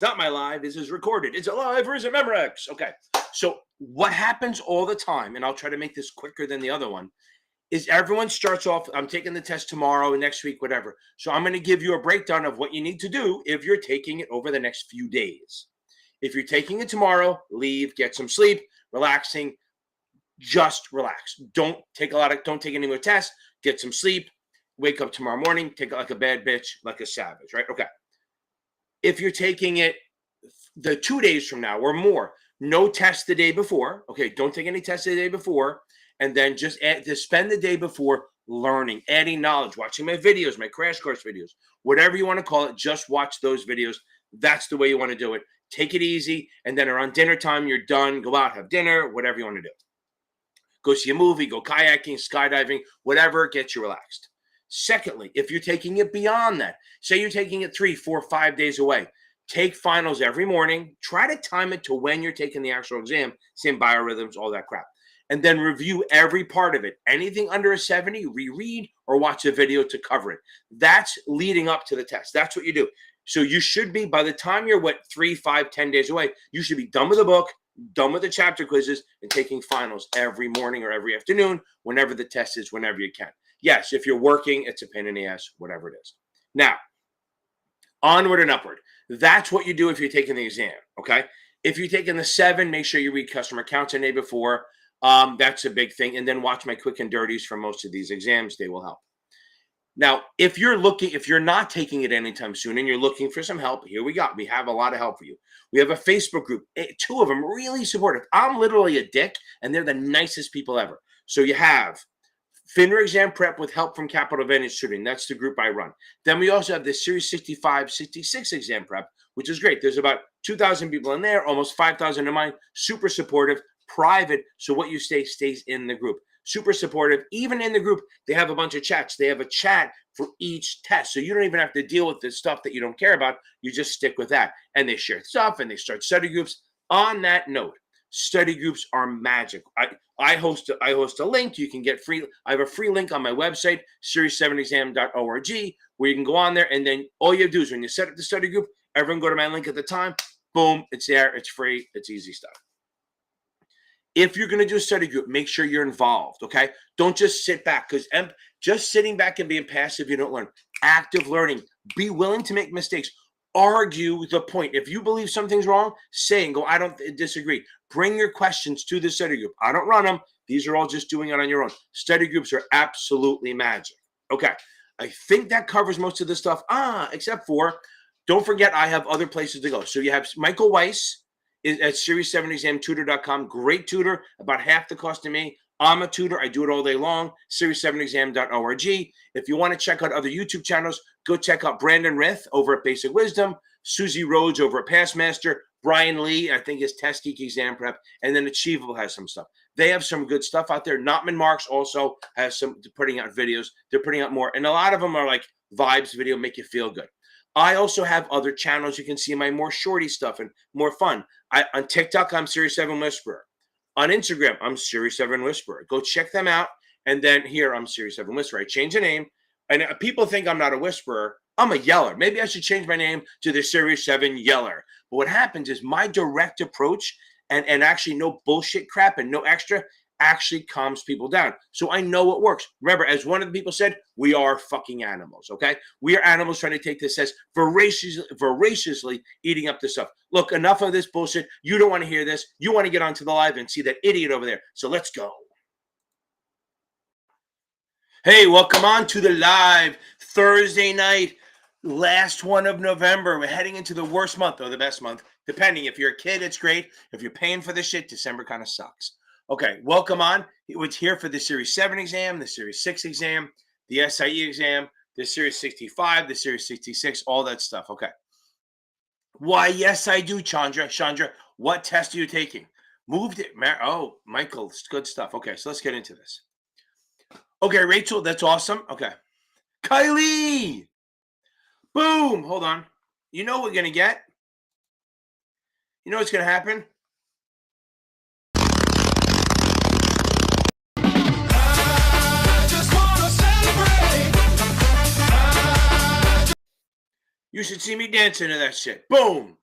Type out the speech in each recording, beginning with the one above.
Not my live. This is recorded. It's alive or is it Memorex? Okay. So what happens all the time, and I'll try to make this quicker than the other one, is everyone starts off, I'm taking the test tomorrow, next week, whatever. So I'm going to give you a breakdown of what you need to do if you're taking it over the next few days. If you're taking it tomorrow, leave, get some sleep, relaxing, just relax. Don't take any more tests, get some sleep, wake up tomorrow morning, take it like a bad bitch, like a savage, right? Okay. If you're taking it the 2 days from now or more, no test the day before. Okay, don't take any tests the day before. And then just spend the day before learning, adding knowledge, watching my videos, my crash course videos, whatever you want to call it. Just watch those videos. That's the way you want to do it. Take it easy. And then around dinner time, you're done. Go out, have dinner, whatever you want to do. Go see a movie, go kayaking, skydiving, whatever gets you relaxed. Secondly, if you're taking it beyond that, say you're taking it 3, 4, 5 days away, take finals every morning. Try to time it to when you're taking the actual exam, same biorhythms, all that crap. And then review every part of it. Anything under a 70, reread or watch a video to cover it. That's leading up to the test. That's what you do. So you should be, by the time you're 3, 5, 10 days away, you should be done with the book, done with the chapter quizzes, and taking finals every morning or every afternoon, whenever the test is, whenever you can. Yes, if you're working, it's a pain in the ass, whatever it is. Now, onward and upward. That's what you do if you're taking the exam, okay? If you're taking the 7, make sure you read customer accounts the day before. That's a big thing. And then watch my quick and dirties for most of these exams. They will help. Now, if you're not taking it anytime soon and you're looking for some help, here we go. We have a lot of help for you. We have a Facebook group, 2 of them really supportive. I'm literally a dick, and they're the nicest people ever. So you have FINRA exam prep with help from Capital Advantage Tutoring. That's the group I run. Then we also have the Series 65, 66 exam prep, which is great. There's about 2,000 people in there, almost 5,000 in mine. Super supportive, private, so what you say stays in the group. Super supportive. Even in the group, they have a bunch of chats. They have a chat for each test. So you don't even have to deal with the stuff that you don't care about. You just stick with that. And they share stuff and they start study groups. On that note, study groups are magic. I host a link. You can get free. I have a free link on my website, series7exam.org, where you can go on there. And then all you have to do is when you set up the study group, everyone go to my link at the time. Boom, it's there. It's free. It's easy stuff. If you're going to do a study group, make sure you're involved, okay? Don't just sit back, because just sitting back and being passive, you don't learn. Active learning. Be willing to make mistakes. Argue the point. If you believe something's wrong, say and go, I don't disagree. Bring your questions to the study group. I don't run them. These are all just doing it on your own. Study groups are absolutely magic. Okay, I think that covers most of the stuff. Except for, don't forget, I have other places to go. So you have Michael Weiss at series7examtutor.com. Great tutor, about half the cost of me. I'm a tutor. I do it all day long. Series7exam.org. If you want to check out other YouTube channels, go check out Brandon Rith over at Basic Wisdom, Susie Rhodes over at Passmaster, Brian Lee, I think, is Test Geek Exam Prep, and then Achievable has some stuff. They have some good stuff out there. Notman Marks also has some, putting out videos. They're putting out more, and a lot of them are like vibes video, make you feel good. I also have other channels. You can see my more shorty stuff and more fun. On TikTok, I'm Series7 Whisperer. On Instagram, I'm Series7 Whisperer. Go check them out. And then here, I'm Series7 Whisperer. I changed the name. And people think I'm not a whisperer. I'm a yeller. Maybe I should change my name to the Series7 Yeller. But what happens is my direct approach and actually no bullshit crap and no extra actually calms people down. So I know it works. Remember, as one of the people said, we are fucking animals, okay? We are animals trying to take this as voraciously eating up the stuff. Look, enough of this bullshit. You don't want to hear this. You want to get onto the live and see that idiot over there. So let's go. Hey, welcome on to the live Thursday night, last one of November. We're heading into the worst month or the best month, depending. If you're a kid, it's great. If you're paying for this shit, December kind of sucks. Okay, welcome on. It's here for the Series 7 exam, the Series 6 exam, the SIE exam, the Series 65, the Series 66, all that stuff. Okay. Why, yes, I do, Chandra. Chandra, what test are you taking? Moved it. Oh, Michael, good stuff. Okay, so let's get into this. Okay, Rachel, that's awesome. Okay. Kylie! Boom! Hold on. You know what we're going to get? You know what's going to happen? You should see me dancing to that shit. Boom.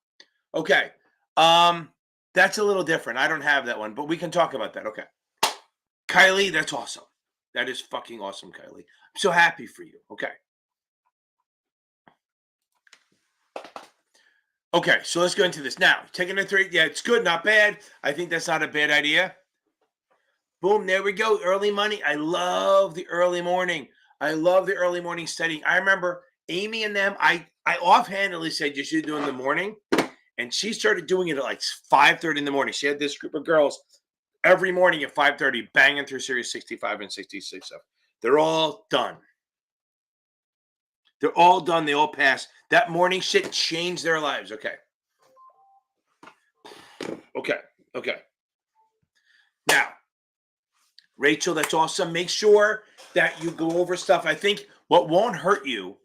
Okay. That's a little different. I don't have that one, but we can talk about that. Okay. Kylie, that's awesome. That is fucking awesome, Kylie. I'm so happy for you. Okay. Okay, so let's go into this. Now, taking a 3, yeah, it's good, not bad. I think that's not a bad idea. Boom, there we go. Early money. I love the early morning. I love the early morning studying. I remember Amy and them, I offhandedly said you should do in the morning. And she started doing it at like 5:30 in the morning. She had this group of girls every morning at 5:30 banging through Series 65 and 66. So they're all done. They're all done. They all passed. That morning shit changed their lives. Okay. Okay. Now, Rachel, that's awesome. Make sure that you go over stuff. I think what won't hurt you,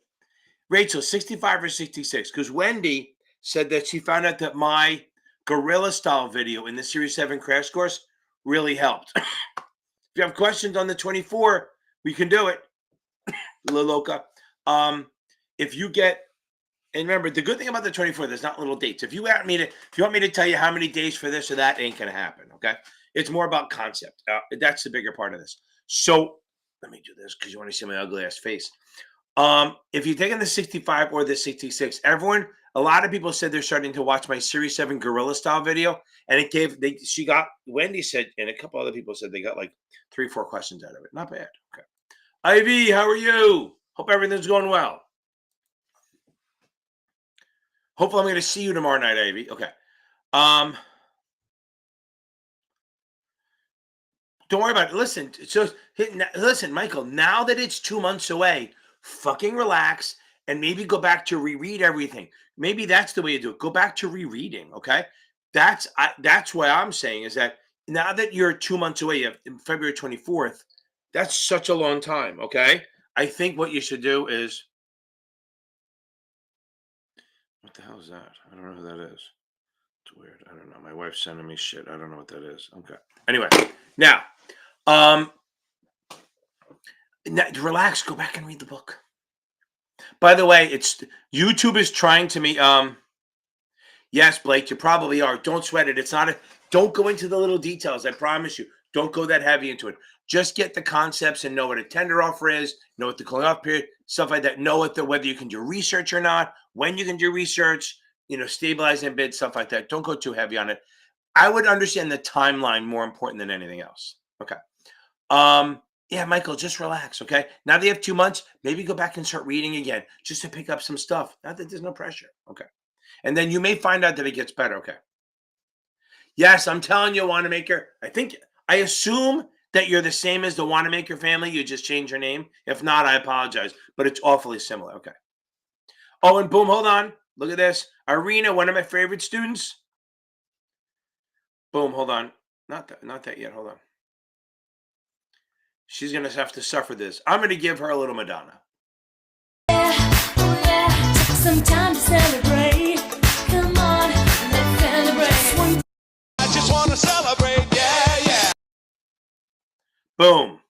Rachel, 65 or 66, because Wendy said that she found out that my gorilla style video in the Series 7 crash course really helped. If you have questions on the 24, we can do it. La Loca. If you get, and remember, the good thing about the 24, there's not little dates. If you want me to tell you how many days for this or that, ain't gonna happen. Okay, it's more about concept. That's the bigger part of this. So let me do this because you want to see my ugly ass face. If you're taking the 65 or the 66, a lot of people said they're starting to watch my Series 7 gorilla style video, and Wendy said, and a couple other people said they got like 3-4 questions out of it. Not bad. Okay. Ivy, how are you? Hope everything's going well. Hopefully I'm going to see you tomorrow night, Ivy. Okay. Don't worry about it. Listen, Michael, now that it's 2 months away, fucking relax and maybe go back to reread everything. Maybe that's the way you do it. Go back to rereading, okay? That's what I'm saying is that now that you're 2 months away, February 24th, that's such a long time, okay? I think what you should do is, what the hell is that? I don't know who that is. It's weird. I don't know. My wife's sending me shit. I don't know what that is. Okay. Anyway, now, relax. Go back and read the book. By the way, YouTube is trying to me. Yes, Blake, you probably are. Don't sweat it. Don't go into the little details. I promise you. Don't go that heavy into it. Just get the concepts and know what a tender offer is, know what the cooling off period, stuff like that. Know whether you can do research or not, when you can do research, stabilize and bid, stuff like that. Don't go too heavy on it. I would understand the timeline more important than anything else. Okay. Yeah, Michael, just relax, okay? Now that you have 2 months, maybe go back and start reading again just to pick up some stuff. Not that there's no pressure, okay? And then you may find out that it gets better, okay? Yes, I'm telling you, Wanamaker. I assume that you're the same as the Wanamaker family. You just change your name. If not, I apologize, but it's awfully similar, okay? Oh, and boom, hold on. Look at this. Irina, one of my favorite students. Boom, hold on. Not that yet, hold on. She's going to have to suffer this. I'm going to give her a little Madonna. Yeah. Took some time to celebrate. Come on, let's celebrate. I just want to celebrate, yeah. Boom.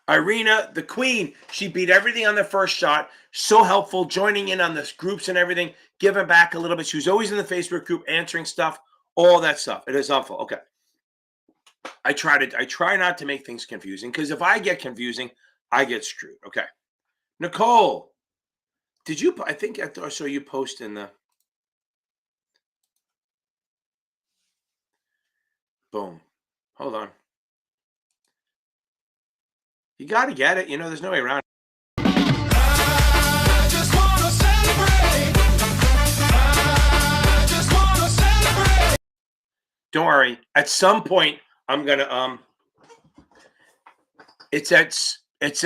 Irina, the queen, she beat everything on the first shot. So helpful, joining in on the groups and everything, giving back a little bit. She was always in the Facebook group, answering stuff, all that stuff. It is helpful. Okay. I try not to make things confusing because if I get confusing, I get screwed. Okay. Nicole, I saw you post in the boom. Hold on. You got to get it. There's no way around it. I just wanna celebrate. Don't worry. At some point, I'm gonna It's at 6. It's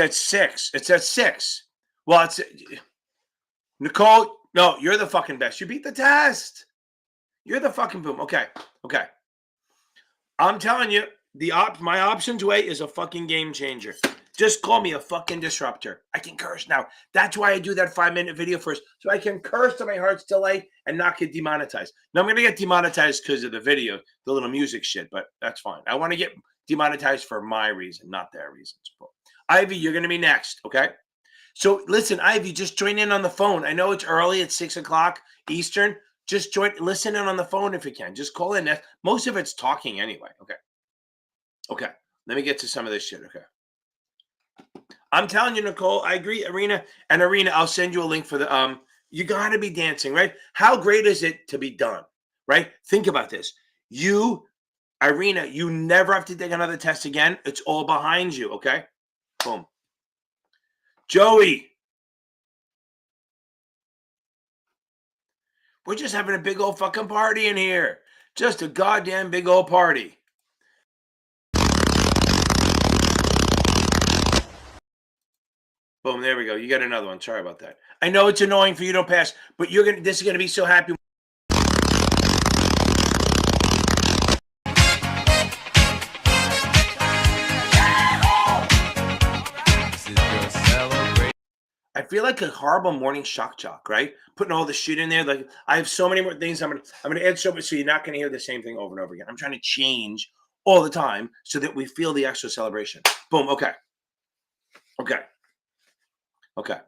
at 6. Well, Nicole. No, you're the fucking best. You beat the test. You're the fucking boom. Okay. I'm telling you, my options way is a fucking game changer. Just call me a fucking disruptor. I can curse now. That's why I do that 5-minute video first, so I can curse to my heart's delight and not get demonetized. Now I'm gonna get demonetized because of the video, the little music shit, but that's fine. I want to get demonetized for my reason, not their reasons. Ivy, you're gonna be next, okay? So listen, Ivy, just join in on the phone. I know it's early, it's 6 o'clock Eastern. Just listen in on the phone if you can. Just call in. Most of it's talking anyway. Okay. Okay. Let me get to some of this shit. Okay. I'm telling you, Nicole, I agree. Arena, I'll send you a link for the you gotta be dancing, right? How great is it to be done? Right? Think about this. Irina, you never have to take another test again. It's all behind you. Okay. Boom. Joey. We're just having a big old fucking party in here. Just a goddamn big old party. Boom, there we go. You got another one. Sorry about that. I know it's annoying for you to pass, but this is gonna be so happy. I feel like a horrible morning shock jock, right? Putting all the shit in there. Like I have so many more things. I'm gonna add so much, so you're not gonna hear the same thing over and over again. I'm trying to change all the time so that we feel the extra celebration. Boom. Okay. Okay. Okay.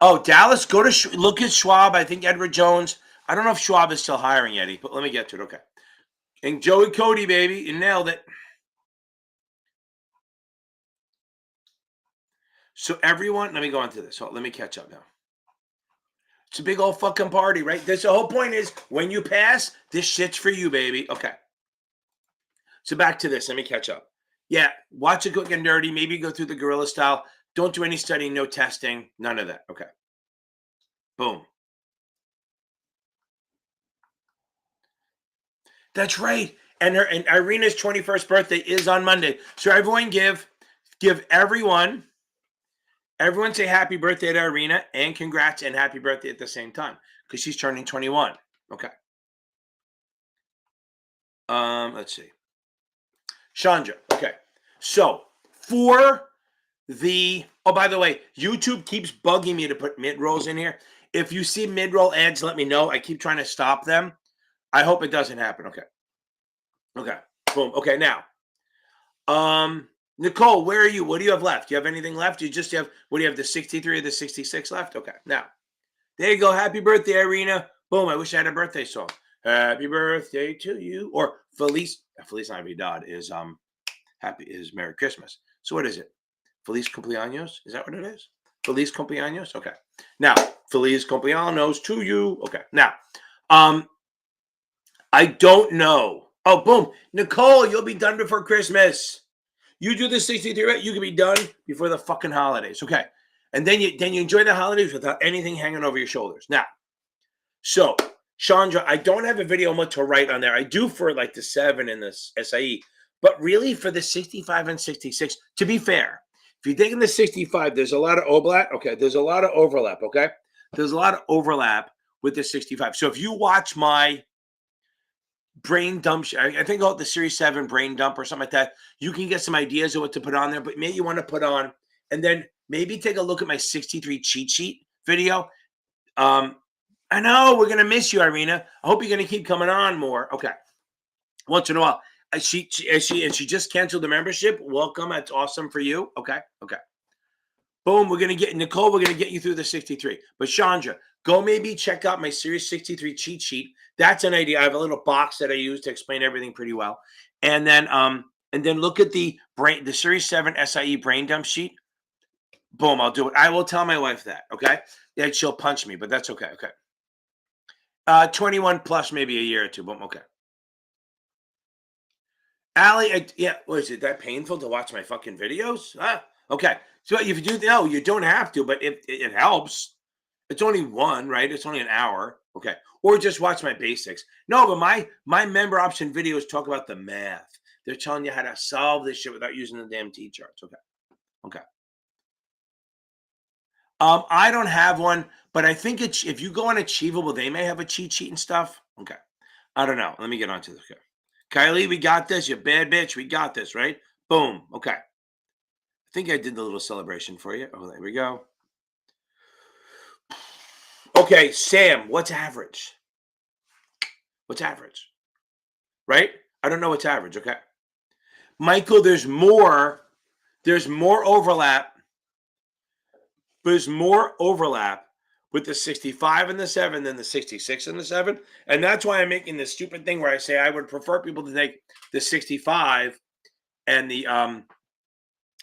Oh, Dallas, go to look at Schwab. I think Edward Jones. I don't know if Schwab is still hiring yet, but let me get to it. Okay. And Joey Cody, baby, you nailed it. So everyone, let me go into this. So let me catch up now. It's a big old fucking party, right? The whole point is when you pass, this shit's for you, baby. Okay. So back to this. Let me catch up. Yeah, watch it quick and nerdy. Maybe go through the guerrilla style. Don't do any studying, no testing, none of that. Okay. Boom. That's right. And Irina's 21st birthday is on Monday. So everyone give everyone say happy birthday to Irina and congrats and happy birthday at the same time because she's turning 21. Okay. Let's see. Chandra. Okay. So for by the way, YouTube keeps bugging me to put mid-rolls in here. If you see mid-roll ads, let me know. I keep trying to stop them. I hope it doesn't happen. Okay. Okay. Boom. Okay. Now, Nicole, where are you? What do you have left? Do you have anything left? You just have, what do you have, the 63 or the 66 left? Okay. Now, there you go. Happy birthday, Irina. Boom. I wish I had a birthday song. Happy birthday to you. Or Feliz Navidad is Merry Christmas. So what is it? Feliz cumpleaños? Is that what it is? Feliz cumpleaños? Okay. Now, Feliz cumpleaños to you. Okay. Now, I don't know. Oh, boom. Nicole, you'll be done before Christmas. You do the 63, right? You can be done before the fucking holidays. Okay. And then you enjoy the holidays without anything hanging over your shoulders. Now, so Chandra, I don't have a video much to write on there. I do for like the 7 and the SIE, but really for the 65 and 66, to be fair, if you're taking the 65, there's a lot of overlap. Okay. There's a lot of overlap. Okay. There's a lot of overlap with the 65. So if you watch my brain dump, I think called the Series 7 brain dump or something like that, you can get some ideas of what to put on there, but maybe you want to put on, and then maybe take a look at my 63 cheat sheet video. I know we're going to miss you, Irina. I hope you're going to keep coming on more. Okay. Once in a while. She just canceled the membership. Welcome. That's awesome for you. Okay. Okay. Boom. We're going to get Nicole. We're going to get you through the 63. But Chandra, go maybe check out my Series 63 cheat sheet. That's an idea. I have a little box that I use to explain everything pretty well. And then look at the Series 7 SIE brain dump sheet. Boom. I'll do it. I will tell my wife that. Okay. Yeah, she'll punch me, but that's okay. Okay. 21 plus maybe a year or two. Boom. Okay. Allie, was it that painful to watch my fucking videos? Okay. So if you do, no, you don't have to, but it helps. It's only one, right? It's only an hour. Okay. Or just watch my basics. No, but my member option videos talk about the math. They're telling you how to solve this shit without using the damn T-charts. Okay. Okay. I don't have one, but I think if you go on Achievable, they may have a cheat sheet and stuff. Okay. I don't know. Let me get onto this. Okay. Kylie, we got this. You bad bitch. We got this, right? Boom. Okay. I think I did the little celebration for you. Oh, there we go. Okay, Sam, what's average? What's average? Right? I don't know what's average. Okay. Michael, there's more overlap. There's more overlap with the 65 and the 7 than the 66 and the 7. And that's why I'm making this stupid thing where I say I would prefer people to take the 65 and the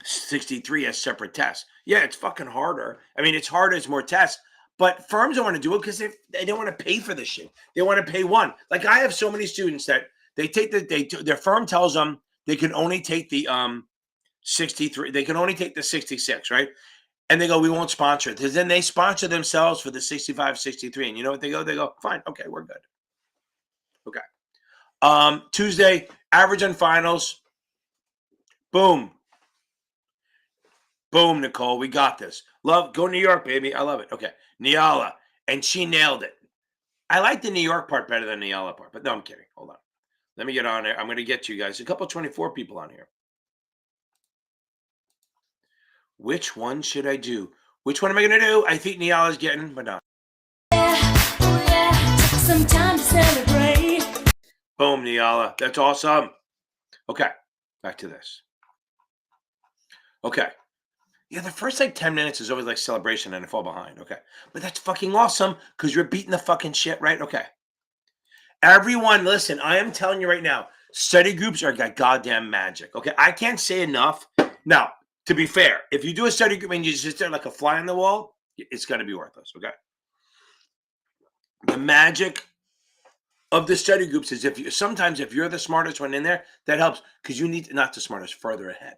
63 as separate tests. Yeah, it's fucking harder. I mean, it's harder, it's more tests. But firms don't want to do it because they don't want to pay for this shit. They want to pay one. Like I have so many students that they take their firm tells them they can only take the 63. They can only take the 66, right? And they go, we won't sponsor it. Because then they sponsor themselves for the 65, 63. And you know what they go? They go, fine, okay, we're good. Okay. Tuesday, average on finals. Boom. Boom, Nicole, we got this. Love, go New York, baby. I love it. Okay. Niala. And she nailed it. I like the New York part better than the Niala part. But no, I'm kidding. Hold on. Let me get on there. I'm going to get you guys. A couple 24 people on here. Which one should I do? Which one am I going to do? I think Niala's getting, but no. Took some time to celebrate. Boom, Niala. That's awesome. Okay. Back to this. Okay. Yeah, the first like 10 minutes is always like celebration and I fall behind. Okay. But that's fucking awesome because you're beating the fucking shit, right? Okay. Everyone, listen, I am telling you right now, study groups are like goddamn magic. Okay. I can't say enough. Now, to be fair, if you do a study group and you just sit there like a fly on the wall, it's going to be worthless. Okay. The magic of the study groups is sometimes if you're the smartest one in there, that helps because you need not the smartest, further ahead.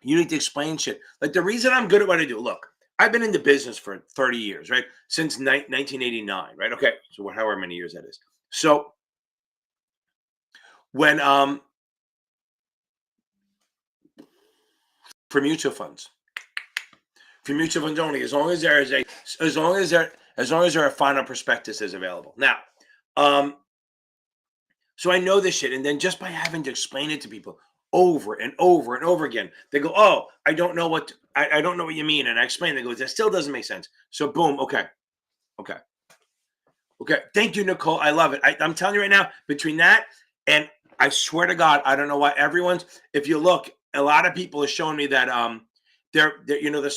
You need to explain shit. Like the reason I'm good at what I do. Look, I've been in the business for 30 years, right? Since 1989, right? Okay. So however many years that is. So when, for mutual funds only, as long as there are final prospectus is available. Now, so I know this shit. And then just by having to explain it to people over and over and over again, they go, oh, I don't know what you mean. And I explain, they go, that still doesn't make sense. So boom. Okay. Thank you, Nicole. I love it. I'm telling you right now, between that and I swear to God, I don't know why if you look, a lot of people are showing me that they're the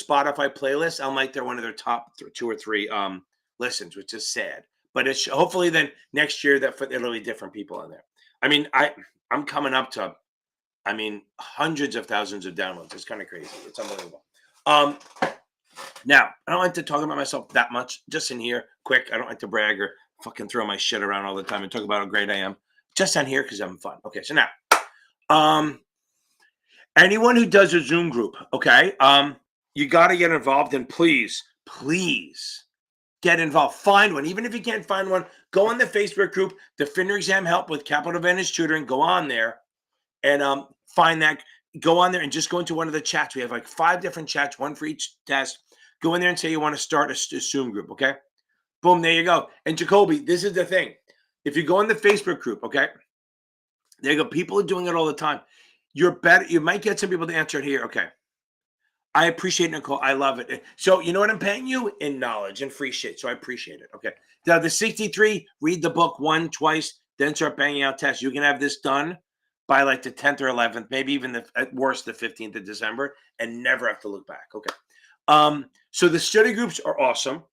Spotify playlist. I'm like, they're one of their top 2 or 3 listens, which is sad. But it's hopefully then next year that it'll be different people on there. I mean, I'm coming up to, hundreds of thousands of downloads. It's kind of crazy. It's unbelievable. Now, I don't like to talk about myself that much, just in here, quick. I don't like to brag or fucking throw my shit around all the time and talk about how great I am. Just on here because I'm fun. Okay, so now, anyone who does a Zoom group, okay, you got to get involved, and please get involved. Find one. Even if you can't find one, go on the Facebook group, the FINRA Exam Help with Capital Advantage Tutoring. Go on there and find that. Go on there and just go into one of the chats. We have like 5 different chats, one for each test. Go in there and say you want to start a Zoom group, okay? Boom, there you go. And Jacoby, this is the thing. If you go in the Facebook group, okay, there you go. People are doing it all the time. You're better. You might get some people to answer it here. Okay. I appreciate it, Nicole. I love it. So you know what I'm paying you? In knowledge and free shit. So I appreciate it. Okay. Now the 63, read the book twice, then start banging out tests. You can have this done by like the 10th or 11th, maybe even at worst the 15th of December, and never have to look back. Okay. So the study groups are awesome.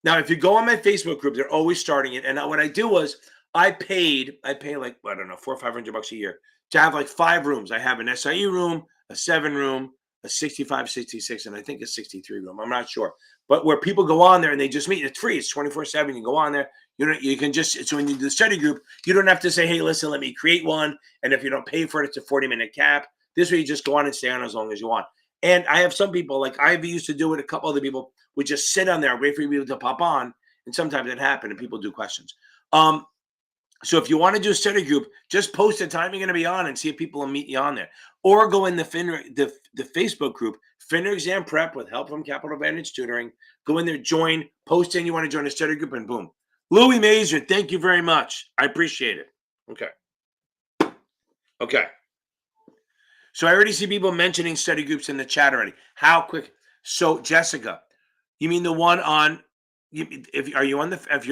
Now, if you go on my Facebook group, they're always starting it. And what I do was I pay like, I don't know, $400 or $500 a year to have like 5 rooms. I have an SIE room, a 7 room, a 65, 66, and I think a 63 room. I'm not sure. But where people go on there and they just meet, it's free. It's 24/7. You go on there. You can just, so when you do the study group, you don't have to say, hey, listen, let me create one. And if you don't pay for it, it's a 40-minute cap. This way you just go on and stay on as long as you want. And I have some people, like I used to do it, a couple other people would just sit on there, wait for people to pop on. And sometimes it happened and people do questions. So if you want to do a study group, just post the time you're going to be on and see if people will meet you on there. Or go in the Facebook group, FINRA Exam Prep with help from Capital Advantage Tutoring. Go in there, join, post in you want to join a study group, and boom. Louis Mazer, thank you very much. I appreciate it. Okay. So I already see people mentioning study groups in the chat already. How quick? So Jessica, you mean the one on? If you're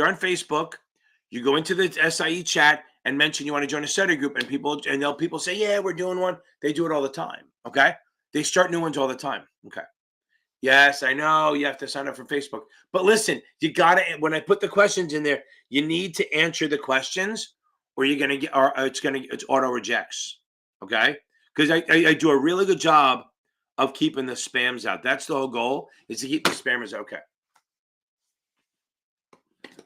on Facebook, you go into the SIE chat and mention you want to join a study group, and people say, yeah, we're doing one. They do it all the time. Okay, they start new ones all the time. Okay, Yes, I know you have to sign up for Facebook. But listen, you gotta when I put the questions in there, you need to answer the questions, or you're gonna get or it's auto rejects. Okay? Because I do a really good job of keeping the spams out. That's the whole goal, is to keep the spammers okay.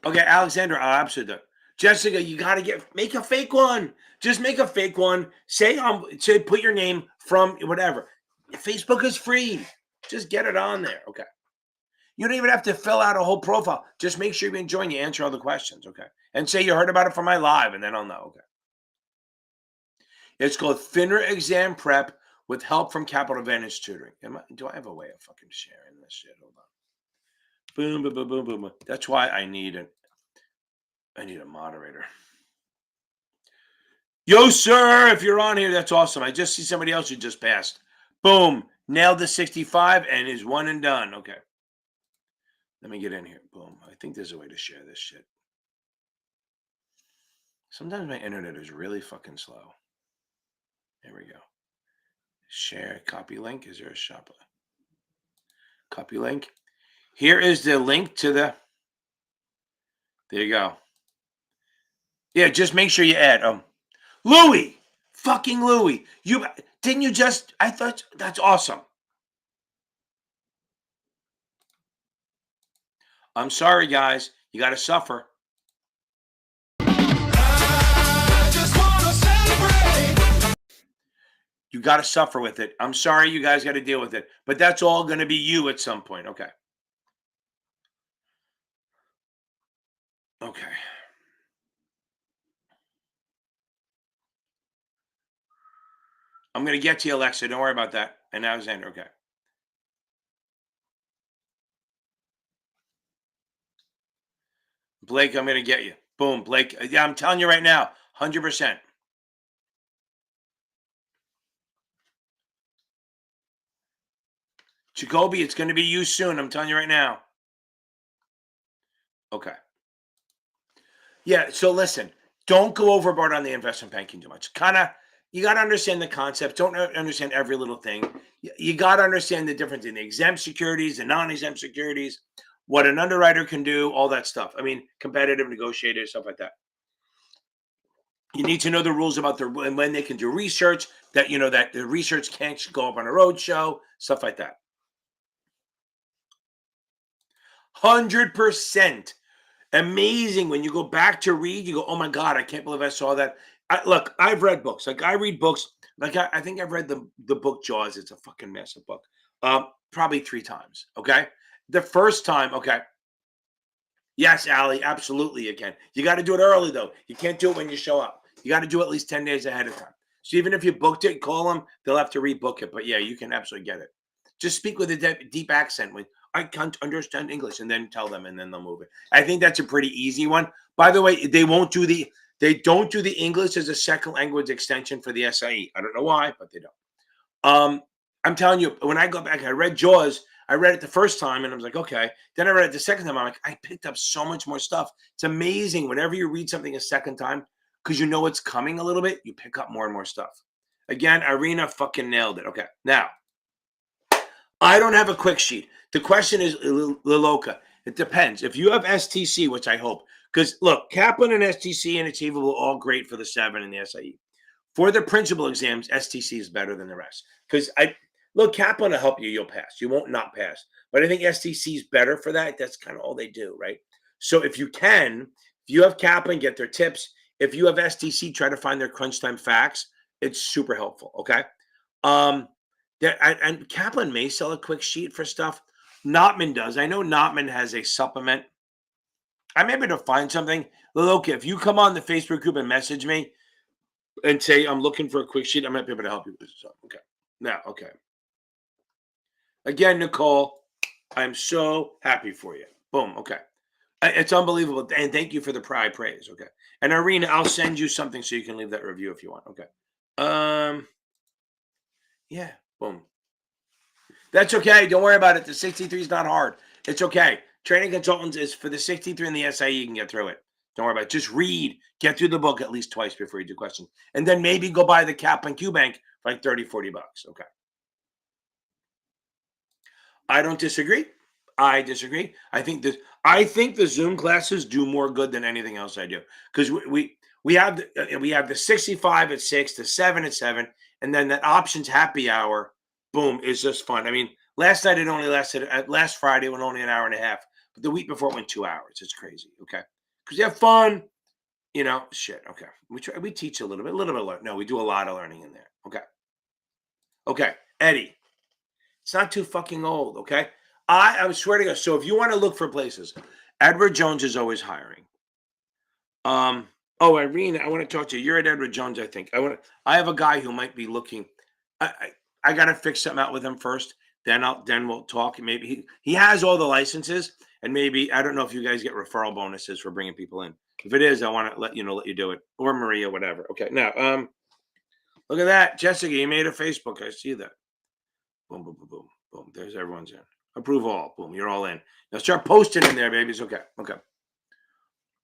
Okay, Alexander, absolutely. Jessica, you gotta make a fake one. Just make a fake one. Say put your name from whatever. Facebook is free. Just get it on there. Okay. You don't even have to fill out a whole profile. Just make sure you're enjoying. You answer all the questions. Okay. And say you heard about it from my live, and then I'll know. Okay. It's called FINRA Exam Prep with help from Capital Advantage Tutoring. Do I have a way of fucking sharing this shit? Hold on. Boom, boom, boom, boom, boom. That's why I need a moderator. Yo, sir, if you're on here, that's awesome. I just see somebody else who just passed. Boom. Nailed the 65 and is one and done. Okay. Let me get in here. Boom. I think there's a way to share this shit. Sometimes my internet is really fucking slow. There we go. Share, copy link. Is there a shop? Copy link. Here is the link to the. There you go. Yeah, just make sure you add. Louie, fucking Louie. Didn't you just? I thought that's awesome. I'm sorry, guys. You got to suffer. You got to suffer with it. I'm sorry, you guys got to deal with it. But that's all going to be you at some point. Okay. Okay. I'm going to get to you, Alexa. Don't worry about that. And Alexander, okay. Blake, I'm going to get you. Boom, Blake. Yeah, I'm telling you right now, 100%. Jacoby, it's going to be you soon. I'm telling you right now. Okay. Yeah, so listen, don't go overboard on the investment banking too much. You got to understand the concept. Don't understand every little thing. You got to understand the difference in the exempt securities and non-exempt securities, what an underwriter can do, all that stuff. I mean, competitive negotiators, stuff like that. You need to know the rules about when they can do research, that that the research can't go up on a road show, stuff like that. 100%. Amazing. When you go back to read, you go, oh my God, I can't believe I saw that. Look, I've read books. Like I read books. Like I think I've read the book Jaws. It's a fucking massive book. Probably 3 times. Okay. The first time, okay. Yes, Allie, absolutely you can. You got to do it early though. You can't do it when you show up. You got to do it at least 10 days ahead of time. So even if you booked it, call them. They'll have to rebook it. But yeah, you can absolutely get it. Just speak with a deep accent. With I can't understand English, and then tell them, and then they'll move it. I think that's a pretty easy one. By the way, they don't do the English as a second language extension for the SIE. I don't know why, but they don't. I'm telling you, when I go back, I read Jaws. I read it the first time, and I was like, okay. Then I read it the second time. I'm like, I picked up so much more stuff. It's amazing. Whenever you read something a second time, because you know it's coming a little bit, you pick up more and more stuff. Again, Irina fucking nailed it. Okay, now, I don't have a quick sheet. The question is, Liloka, it depends. If you have STC, which I hope, because look, Kaplan and STC and Achievable all great for the 7 and the SIE. For the principal exams, STC is better than the rest. Because Kaplan will help you, you'll pass. You won't not pass. But I think STC is better for that. That's kind of all they do, right? So if you have Kaplan, get their tips. If you have STC, try to find their crunch time facts. It's super helpful, okay? And Kaplan may sell a quick sheet for stuff. Notman does. I know Notman has a supplement. I may be able to find something. Okay, if you come on the Facebook group and message me and say I'm looking for a quick sheet, I might be able to help you with this. Okay. Now, okay. Again, Nicole, I'm so happy for you. Boom. Okay. It's unbelievable. And thank you for the praise. Okay. And Irina, I'll send you something so you can leave that review if you want. Okay. Yeah. Boom. That's okay. Don't worry about it. The 63 is not hard. It's okay. Training consultants is for the 63 and the SIE. You can get through it. Don't worry about it. Just read. Get through the book at least twice before you do questions. And then maybe go buy the Kaplan Q Bank for like $30, $40. Okay. I don't disagree. I disagree. I think the Zoom classes do more good than anything else I do, because we have the 65 at 6, the 7 at 7, and then that options happy hour. Boom, is just fun. I mean, last night it only lasted. Last Friday it went only an hour and a half, but the week before it went 2 hours. It's crazy. Okay, because you have fun. Shit. Okay, we teach a little bit. No, we do a lot of learning in there. Okay. Okay, Eddie. It's not too fucking old, okay? I swear to God. So if you want to look for places, Edward Jones is always hiring. Oh, Irene, I want to talk to you. You're at Edward Jones, I think. I have a guy who might be looking. I gotta fix something out with him first. Then we'll talk. Maybe he has all the licenses, and maybe I don't know if you guys get referral bonuses for bringing people in. If it is, I want to let you do it, or Maria, whatever. Okay, now look at that, Jessica. You made a Facebook. I see that. Boom, boom, boom, boom, boom. There's everyone's in. Approve all. Boom. You're all in. Now start posting in there, babies. Okay. Okay.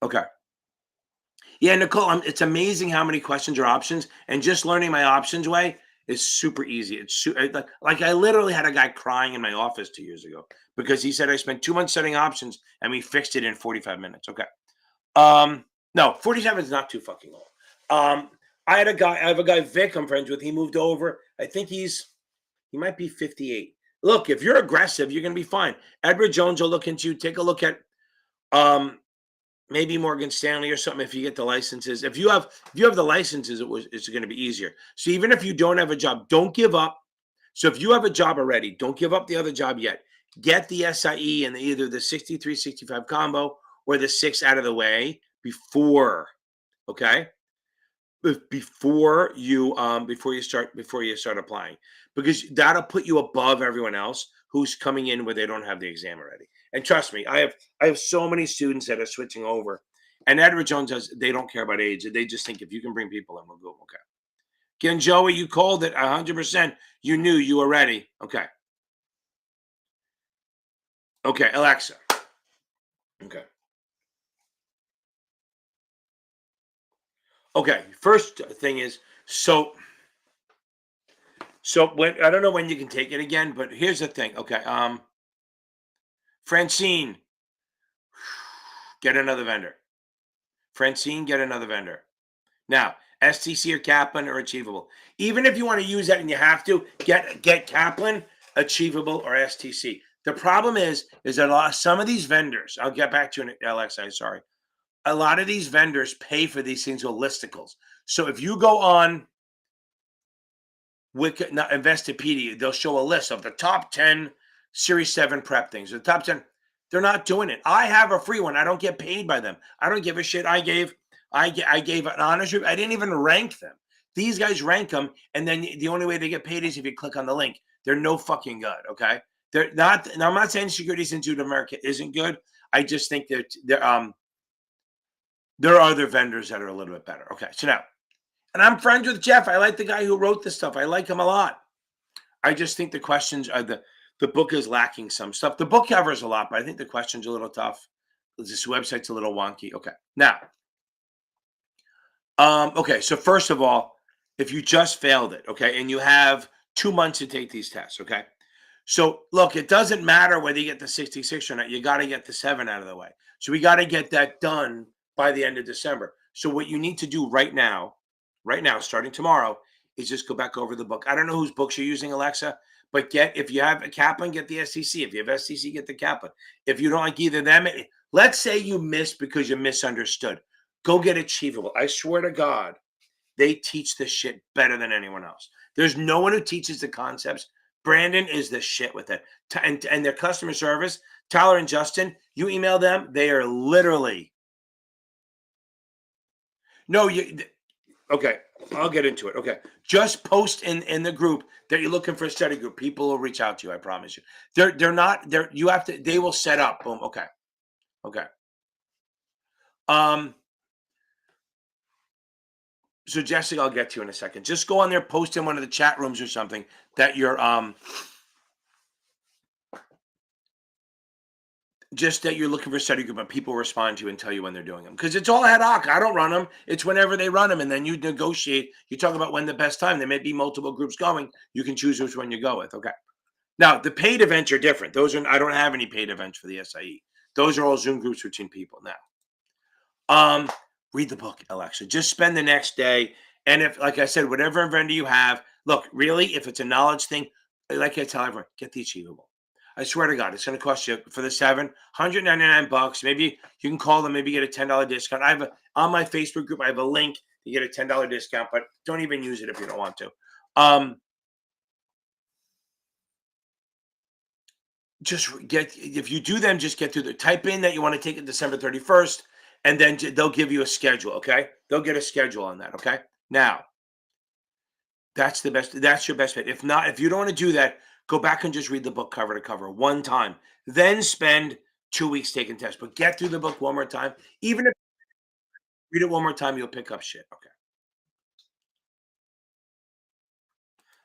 Okay. Yeah, Nicole, it's amazing how many questions are options, and just learning my options way is super easy. It's like I literally had a guy crying in my office 2 years ago because he said I spent 2 months setting options and we fixed it in 45 minutes. Okay. No, 47 is not too fucking old. I have a guy, Vic, I'm friends with. He moved over. I think he might be 58. Look, if you're aggressive, you're going to be fine. Edward Jones will look into you. Take a look at maybe Morgan Stanley or something if you get the licenses. If you have the licenses, it's going to be easier. So even if you don't have a job, don't give up. So if you have a job already, don't give up the other job yet. Get the SIE and either the 63-65 combo or the 6 out of the way before, okay? Before you start applying, because that'll put you above everyone else who's coming in where they don't have the exam already. And trust me, I have so many students that are switching over, and Edward Jones they don't care about age. They just think if you can bring people in, we'll go. Okay. Again, Joey, you called it 100%. You knew you were ready. Okay. Okay, Alexa. Okay. Okay, first thing is, so when I don't know when you can take it again, but here's the thing. Okay, Francine, get another vendor. Francine, get another vendor. Now, STC or Kaplan are achievable. Even if you want to use that and you have to, get Kaplan, achievable, or STC. The problem is that some of these vendors, I'll get back to you in LXI, sorry. A lot of these vendors pay for these things with listicles. So if you go on Investopedia, they'll show a list of the top 10 Series 7 prep things. The top 10, they're not doing it. I have a free one. I don't get paid by them. I don't give a shit. I gave an honors review. I didn't even rank them. These guys rank them, and then the only way they get paid is if you click on the link. They're no fucking good, okay? They're not. Now, I'm not saying Securities Institute of America isn't good. I just think that there are other vendors that are a little bit better. Okay, so now, and I'm friends with Jeff. I like the guy who wrote this stuff. I like him a lot. I just think the questions are the book is lacking some stuff. The book covers a lot, but I think the questions are a little tough. This website's a little wonky. Okay, now, okay. So first of all, if you just failed it, okay, and you have 2 months to take these tests, okay. So look, it doesn't matter whether you get the 66 or not. You got to get the 7 out of the way. So we got to get that done by the end of December. So what you need to do right now, starting tomorrow, is just go back over the book. I don't know whose books you're using, Alexa, but if you have a Kaplan, get the STC. If you have STC, get the Kaplan. If you don't like either of them, let's say you missed because you misunderstood. Go get Achievable. I swear to God, they teach this shit better than anyone else. There's no one who teaches the concepts. Brandon is the shit with it. And their customer service, Tyler and Justin, you email them, they are literally. No, okay, I'll get into it. Okay, just post in the group that you're looking for a study group. People will reach out to you. I promise you. They're not. You have to. They will set up. Boom. Okay. So Jessica, I'll get to you in a second. Just go on there, post in one of the chat rooms or something that you're just that you're looking for a study group, and people respond to you and tell you when they're doing them. Because it's all ad hoc. I don't run them. It's whenever they run them, and then you negotiate. You talk about when the best time. There may be multiple groups going. You can choose which one you go with. Okay. Now, the paid events are different. Those are, I don't have any paid events for the SIE. Those are all Zoom groups between people now. Read the book, Alexa. Just spend the next day. And if, like I said, whatever vendor you have, look, really, if it's a knowledge thing, like I tell everyone, get the Achievable. I swear to God, it's going to cost you for the $799. Maybe you can call them, maybe get a $10 discount. I have on my Facebook group, I have a link. You get a $10 discount, but don't even use it if you don't want to. Just get, if you do them, just get through the, type in that you want to take it December 31st, and then they'll give you a schedule. Okay. They'll get a schedule on that. Okay. Now that's the best. That's your best bet. If not, if you don't want to do that, go back and just read the book cover to cover one time, then spend 2 weeks taking tests, but get through the book one more time. Even if you read it one more time, you'll pick up shit. Okay.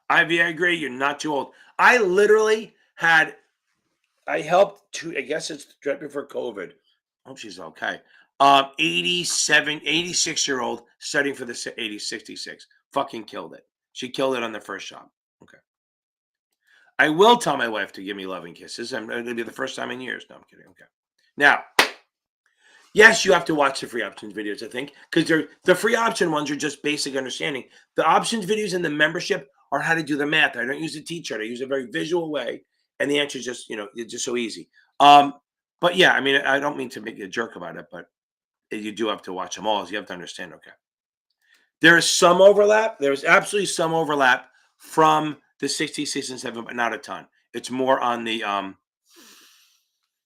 Ivy, I agree. You're not too old. I literally had, I helped to, I guess it's right before COVID. Hope she's okay. 86-year-old studying for the 66. Fucking killed it. She killed it on the first job. Okay. I will tell my wife to give me loving kisses. And it'll be the first time in years. No, I'm kidding. Okay. Now, yes, you have to watch the free options videos, I think, because they're, the free option ones are just basic understanding. The options videos and the membership are how to do the math. I don't use a teacher. I use a very visual way. And the answer is just, it's just so easy. But yeah, I mean, I don't mean to make a jerk about it, but you do have to watch them all. You have to understand, okay. There is some overlap. There's absolutely some overlap from the 66 and 7, but not a ton. It's more on the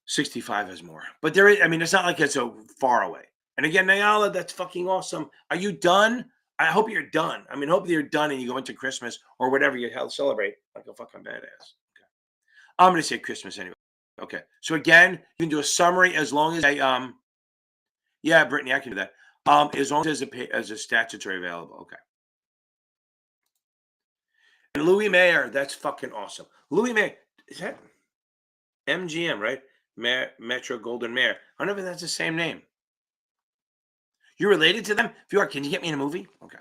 65 is more. But there is, I mean, it's not like it's so far away. And again, Nyala, that's fucking awesome. Are you done? I hope you're done. I mean, hope you're done and you go into Christmas or whatever you celebrate like a fucking badass. Okay. I'm going to say Christmas anyway. Okay. So again, you can do a summary as long as I, yeah, Brittany, I can do that. As long as there's a statutory available. Okay. And Louis Mayer, that's fucking awesome. Louis Mayer, is that MGM, right? Metro Golden Mayer. I don't know if that's the same name. You're related to them? If you are, can you get me in a movie? Okay.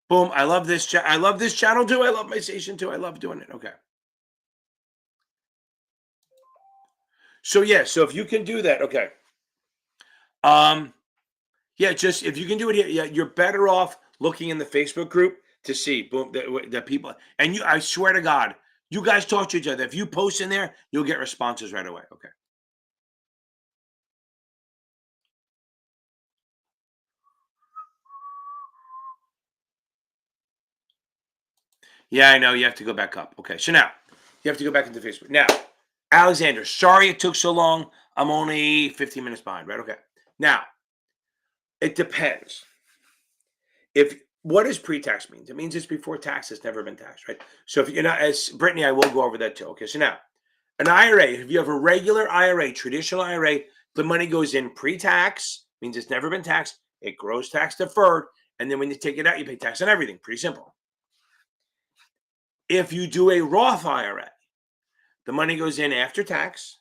Boom. I love this. I love this channel too. I love my station too. I love doing it. Okay. So yeah, so if you can do that, okay. Yeah, just if you can do it here, yeah, you're better off looking in the Facebook group to see boom the people. And you, I swear to God, you guys talk to each other. If you post in there, you'll get responses right away. Okay. Yeah, I know. You have to go back up. Okay. So now you have to go back into Facebook. Now, Alexander, sorry it took so long. I'm only 15 minutes behind, right? Okay. Now, it depends. If what does pre-tax mean? It means it's before tax has never been taxed, right? So if you're not, as Brittany, I will go over that too. Okay. So now, an IRA, if you have a regular IRA, traditional IRA, the money goes in pre-tax, means it's never been taxed. It grows tax deferred. And then when you take it out, you pay tax on everything. Pretty simple. If you do a Roth IRA, the money goes in after tax,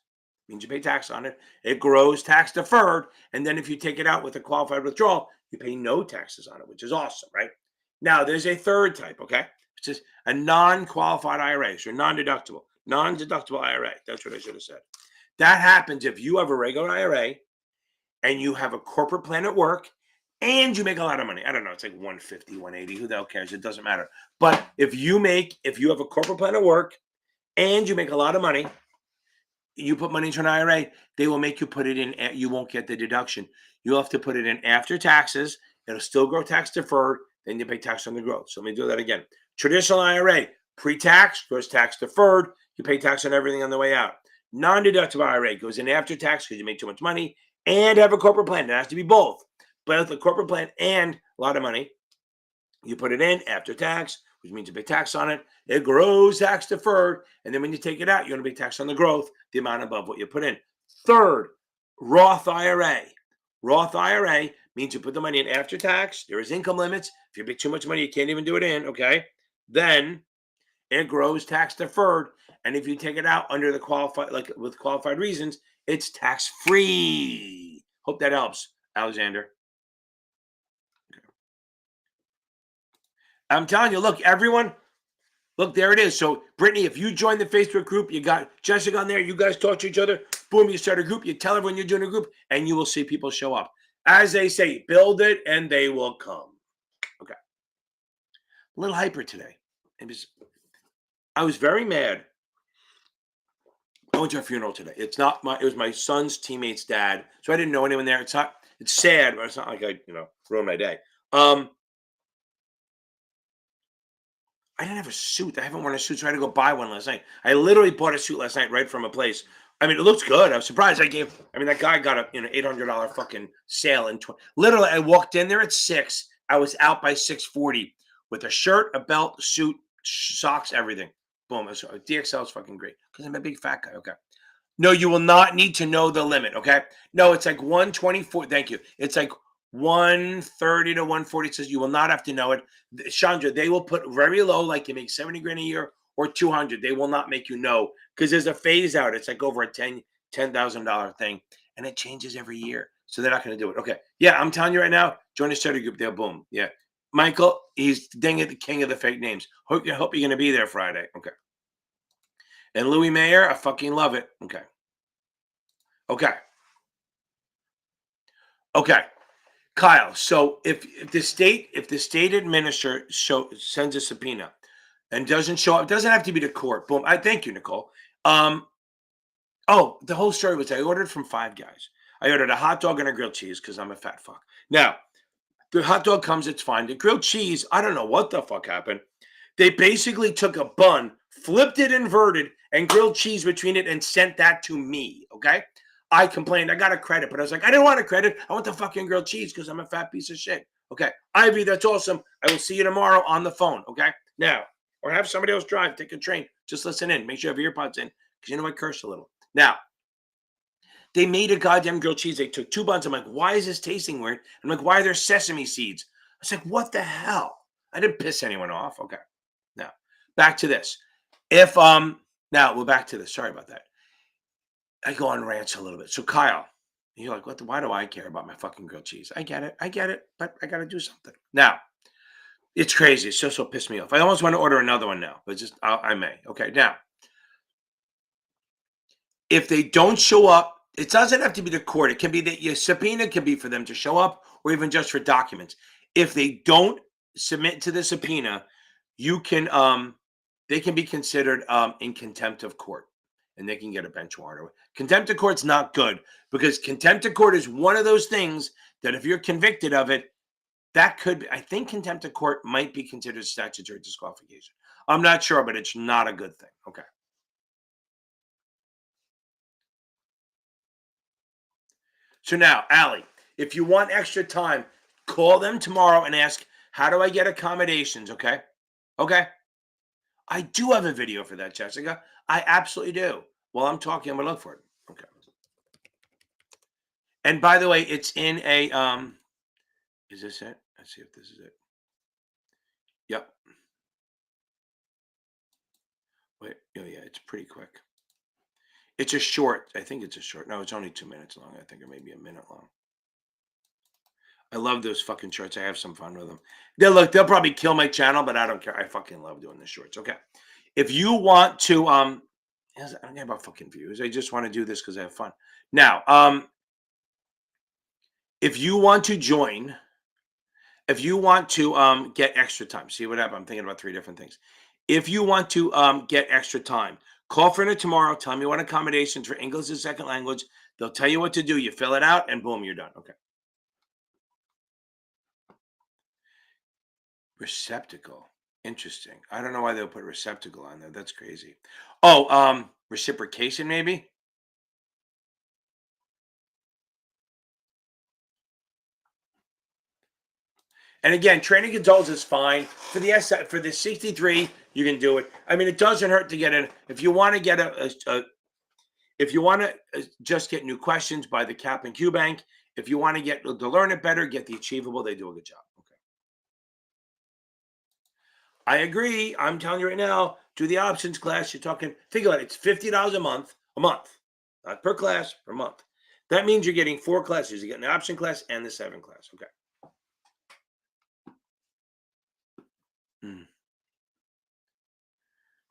means you pay tax on it. It grows tax deferred. And then if you take it out with a qualified withdrawal, you pay no taxes on it, which is awesome, right? Now, there's a third type, okay? It's just a non-qualified IRA, so non-deductible IRA. That's what I should have said. That happens if you have a regular IRA and you have a corporate plan at work and you make a lot of money. I don't know, it's like 150, 180, who the hell cares? It doesn't matter. But if you have a corporate plan at work and you make a lot of money, you put money into an IRA, they will make you put it in, you won't get the deduction. You'll have to put it in after taxes. It'll still grow tax deferred, then you pay tax on the growth. So let me do that again. Traditional IRA, pre-tax, grows tax deferred, you pay tax on everything on the way out. Non-deductible IRA goes in after tax because you make too much money and have a corporate plan. It has to be both. Both a corporate plan and a lot of money. You put it in after tax, which means you pay tax on it. It grows tax deferred. And then when you take it out, you're going to pay tax on the growth, the amount above what you put in. Third, Roth IRA. Roth IRA means you put the money in after tax. There is income limits. If you make too much money, you can't even do it in, okay? Then it grows tax deferred. And if you take it out under the qualified, like with qualified reasons, it's tax free. Hope that helps, Alexander. I'm telling you, look, everyone, look, there it is. So, Brittany, if you join the Facebook group, you got Jessica on there, you guys talk to each other, boom, you start a group, you tell everyone you're doing a group, and you will see people show up. As they say, build it and they will come. Okay. A little hyper today. I was very mad. I went to a funeral today. It was my son's teammate's dad. So I didn't know anyone there. It's sad, but it's not like I, ruined my day. I didn't have a suit. I haven't worn a suit, so I had to go buy one last night. I literally bought a suit last night right from a place. I mean, it looks good. I was surprised. That guy got a $800 fucking sale literally. I walked in there at 6. I was out by 6:40 with a shirt, a belt, suit, socks, everything. Boom. DXL is fucking great because I'm a big fat guy. Okay. No, you will not need to know the limit. Okay. No, it's like 124. Thank you. It's like 130 to 140. It says you will not have to know it. Chandra, they will put very low, like you make 70 grand a year or 200. They will not make you know because there's a phase out. It's like over a $10,000 thing, and it changes every year. So they're not going to do it. Okay. Yeah, I'm telling you right now, join the study group there. Boom. Yeah. Michael, he's dang it, the king of the fake names. Hope you're going to be there Friday. Okay. And Louis Mayer, I fucking love it. Okay. Okay. Okay. Kyle, so if the state administrator sends a subpoena and doesn't show up, it doesn't have to be to court. Boom. I thank you, Nicole. The whole story was I ordered from Five Guys. I ordered a hot dog and a grilled cheese because I'm a fat fuck. Now, the hot dog comes, it's fine. The grilled cheese, I don't know what the fuck happened. They basically took a bun, flipped it inverted, and grilled cheese between it and sent that to me. Okay. I complained. I got a credit, but I was like, I didn't want a credit. I want the fucking grilled cheese because I'm a fat piece of shit. Okay. Ivy, that's awesome. I will see you tomorrow on the phone. Okay. Now, or have somebody else drive, take a train. Just listen in. Make sure you have earpods in because I curse a little. Now, they made a goddamn grilled cheese. They took 2 buns. I'm like, why is this tasting weird? I'm like, why are there sesame seeds? I was like, what the hell? I didn't piss anyone off. Okay. Now, back to this. Now we're back to this. Sorry about that. I go on rants a little bit. So Kyle, you're like, why do I care about my fucking grilled cheese? I get it, but I got to do something. Now, it's crazy. It's just so pissed me off. I almost want to order another one now, but I may. Okay, now, if they don't show up, it doesn't have to be the court. It can be that your subpoena can be for them to show up or even just for documents. If they don't submit to the subpoena, you can they can be considered in contempt of court. And they can get a bench warrant. Contempt of court's not good because contempt of court is one of those things that if you're convicted of it, that could be, I think contempt of court might be considered statutory disqualification. I'm not sure, but it's not a good thing. Okay. So now, Allie, if you want extra time, call them tomorrow and ask, how do I get accommodations? Okay. Okay. I do have a video for that, Jessica. I absolutely do. While I'm talking, I'm gonna look for it. Okay. And by the way, it's in a is this it? Let's see if this is it. Yep. Wait, oh yeah, it's pretty quick. It's a short. I think it's a short. No, it's only 2 minutes long. I think it may be a minute long. I love those fucking shorts. I have some fun with them. They'll probably kill my channel, but I don't care. I fucking love doing the shorts. Okay. If you want to I don't care about fucking views. I just want to do this because I have fun. Now, if you want to join, if you want to get extra time, see what happened? I'm thinking about 3 different things. If you want to get extra time, call FINRA tomorrow. Tell me what accommodations for English as a second language. They'll tell you what to do. You fill it out, and boom, you're done. Okay. Receptacle. Interesting. I don't know why they'll put receptacle on there. That's crazy. Oh, reciprocation maybe. And again, training controls is fine for the for the 63. You can do it. I mean, it doesn't hurt to get in. If you want to get if you want to just get new questions by the Cap and Q Bank. If you want to get to learn it better, get the Achievable. They do a good job. Okay. I agree. I'm telling you right now. Do the options class. You're talking. Think about it. It's $50 a month, not per class, per month. That means you're getting 4 classes. You're getting the option class and the 7 class. Okay.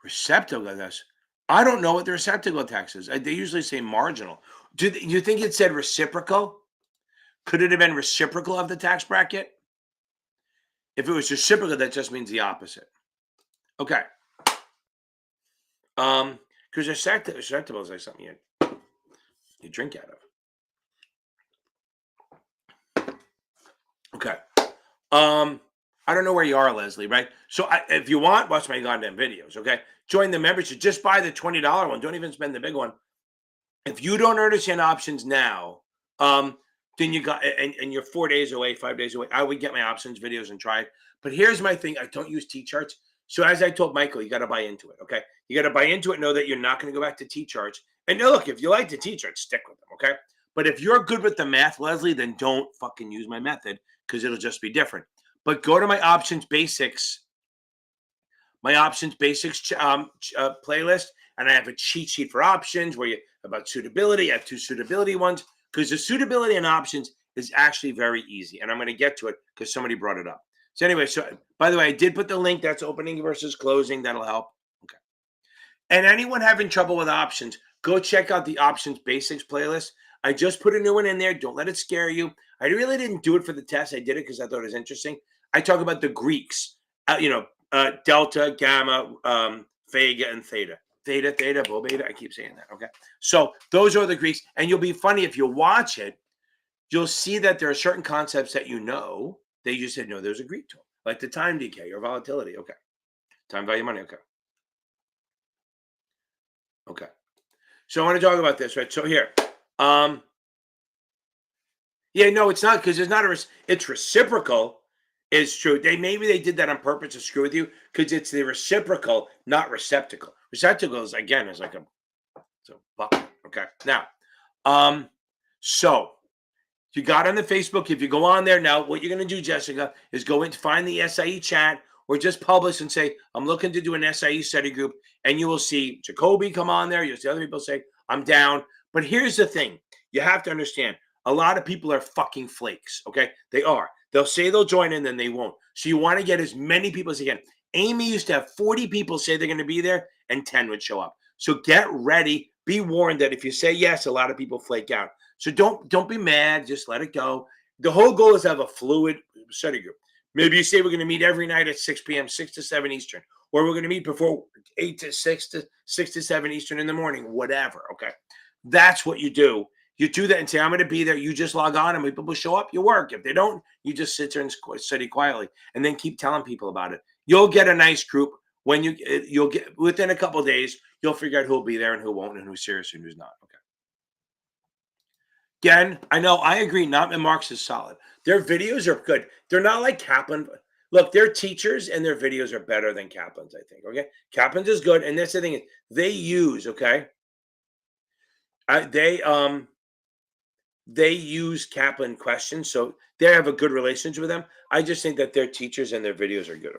Receptacle tax. I don't know what the receptacle tax is. They usually say marginal. Do you think it said reciprocal? Could it have been reciprocal of the tax bracket? If it was reciprocal, that just means the opposite. Okay. Because receptacle is like something you drink out of. Okay. I don't know where you are, Leslie, right? So if you want, watch my goddamn videos, okay? Join the membership. Just buy the $20 one. Don't even spend the big one. If you don't understand options now, then you got, and you're 4 days away, 5 days away, I would get my options videos and try it. But here's my thing. I don't use T-charts. So as I told Michael, you got to buy into it, okay? You got to buy into it, know that you're not going to go back to T-charts. And look, if you like the T-charts, stick with them, okay? But if you're good with the math, Leslie, then don't fucking use my method because it'll just be different. But go to my options basics playlist, and I have a cheat sheet for options where you about suitability. I have 2 suitability ones because the suitability and options is actually very easy, and I'm going to get to it because somebody brought it up. So anyway, so by the way, I did put the link. That's opening versus closing. That'll help. Okay. And anyone having trouble with options, go check out the options basics playlist. I just put a new one in there. Don't let it scare you. I really didn't do it for the test. I did it because I thought it was interesting. I talk about the Greeks, delta, gamma, vega, and theta. Theta, Bo beta. I keep saying that. Okay. So those are the Greeks. And you'll be funny if you watch it, you'll see that there are certain concepts that they just said, no, there's a Greek to them, like the time decay or volatility. Okay. Time value money. Okay. Okay. So I want to talk about this, right? So here. Yeah, no, it's not because it's reciprocal. It's true. Maybe they did that on purpose to screw with you because it's the reciprocal, not receptacle. Receptacle is like it's a bucket. Okay. Now, so you got on the Facebook. If you go on there now, what you're going to do, Jessica, is go in to find the SIE chat or just publish and say, I'm looking to do an SIE study group. And you will see Jacoby come on there. You'll see other people say, I'm down. But here's the thing. You have to understand. A lot of people are fucking flakes, okay? They are. They'll say they'll join in, then they won't. So you want to get as many people as you can. Amy used to have 40 people say they're going to be there, and 10 would show up. So get ready. Be warned that if you say yes, a lot of people flake out. So don't be mad. Just let it go. The whole goal is to have a fluid study group. Maybe you say we're going to meet every night at 6 p.m., 6 to 7 Eastern, or we're going to meet before 8 to 6 to 7 Eastern in the morning, whatever, okay? That's what you do. You do that and say, I'm going to be there. You just log on and when people show up, you work. If they don't, you just sit there and study quietly and then keep telling people about it. You'll get a nice group when you'll get within a couple of days, you'll figure out who'll be there and who won't and who's serious and who's not. Okay. Again, I know I agree. Not and Marks is solid. Their videos are good. They're not like Kaplan. Look, they're teachers and their videos are better than Kaplan's, I think. Okay. Kaplan's is good. And that's the thing is they use, okay. They use Kaplan questions, so they have a good relationship with them. I just think that their teachers and their videos are good.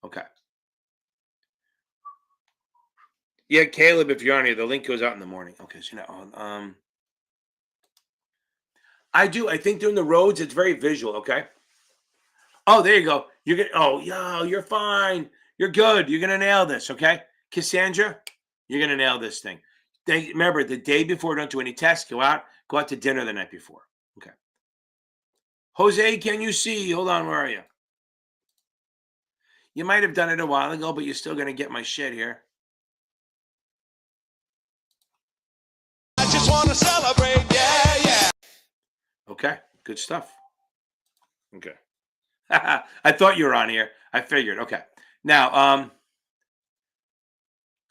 Okay. Yeah, Caleb, if you're on here, the link goes out in the morning. Okay, so now I do. I think doing the roads, it's very visual. Okay. Oh, there you go. You're fine. You're good. You're gonna nail this. Okay, Cassandra, you're gonna nail this thing. Remember the day before, don't do any tests. Go out to dinner the night before. Okay. Jose, can you see? Hold on, where are you? You might have done it a while ago, but you're still gonna get my shit here. I just want to celebrate, yeah. Okay, good stuff. Okay. I thought you were on here. I figured. Okay. Now,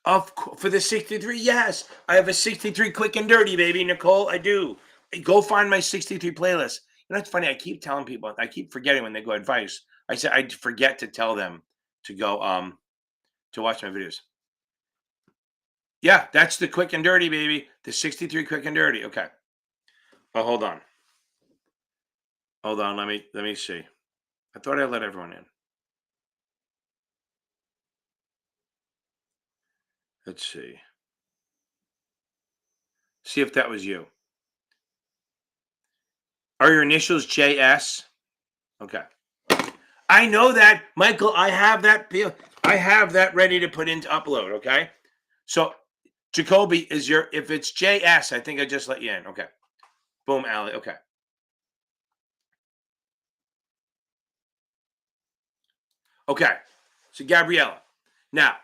for the 63, yes, I have a 63 quick and dirty, baby, Nicole. I do. Go find my 63 playlist. You know, it's funny. I keep telling people. I keep forgetting when they go advice. I said I forget to tell them to go to watch my videos. Yeah, that's the quick and dirty, baby. The 63 quick and dirty. Okay. Oh, hold on. Hold on. Let me see. I thought I let everyone in. Let's see. See if that was you. Are your initials JS? Okay. I know that, Michael. I have that ready to put into upload. Okay. So Jacoby is if it's JS, I think I just let you in. Okay. Boom, Allie. Okay. Okay. So Gabriella. Now,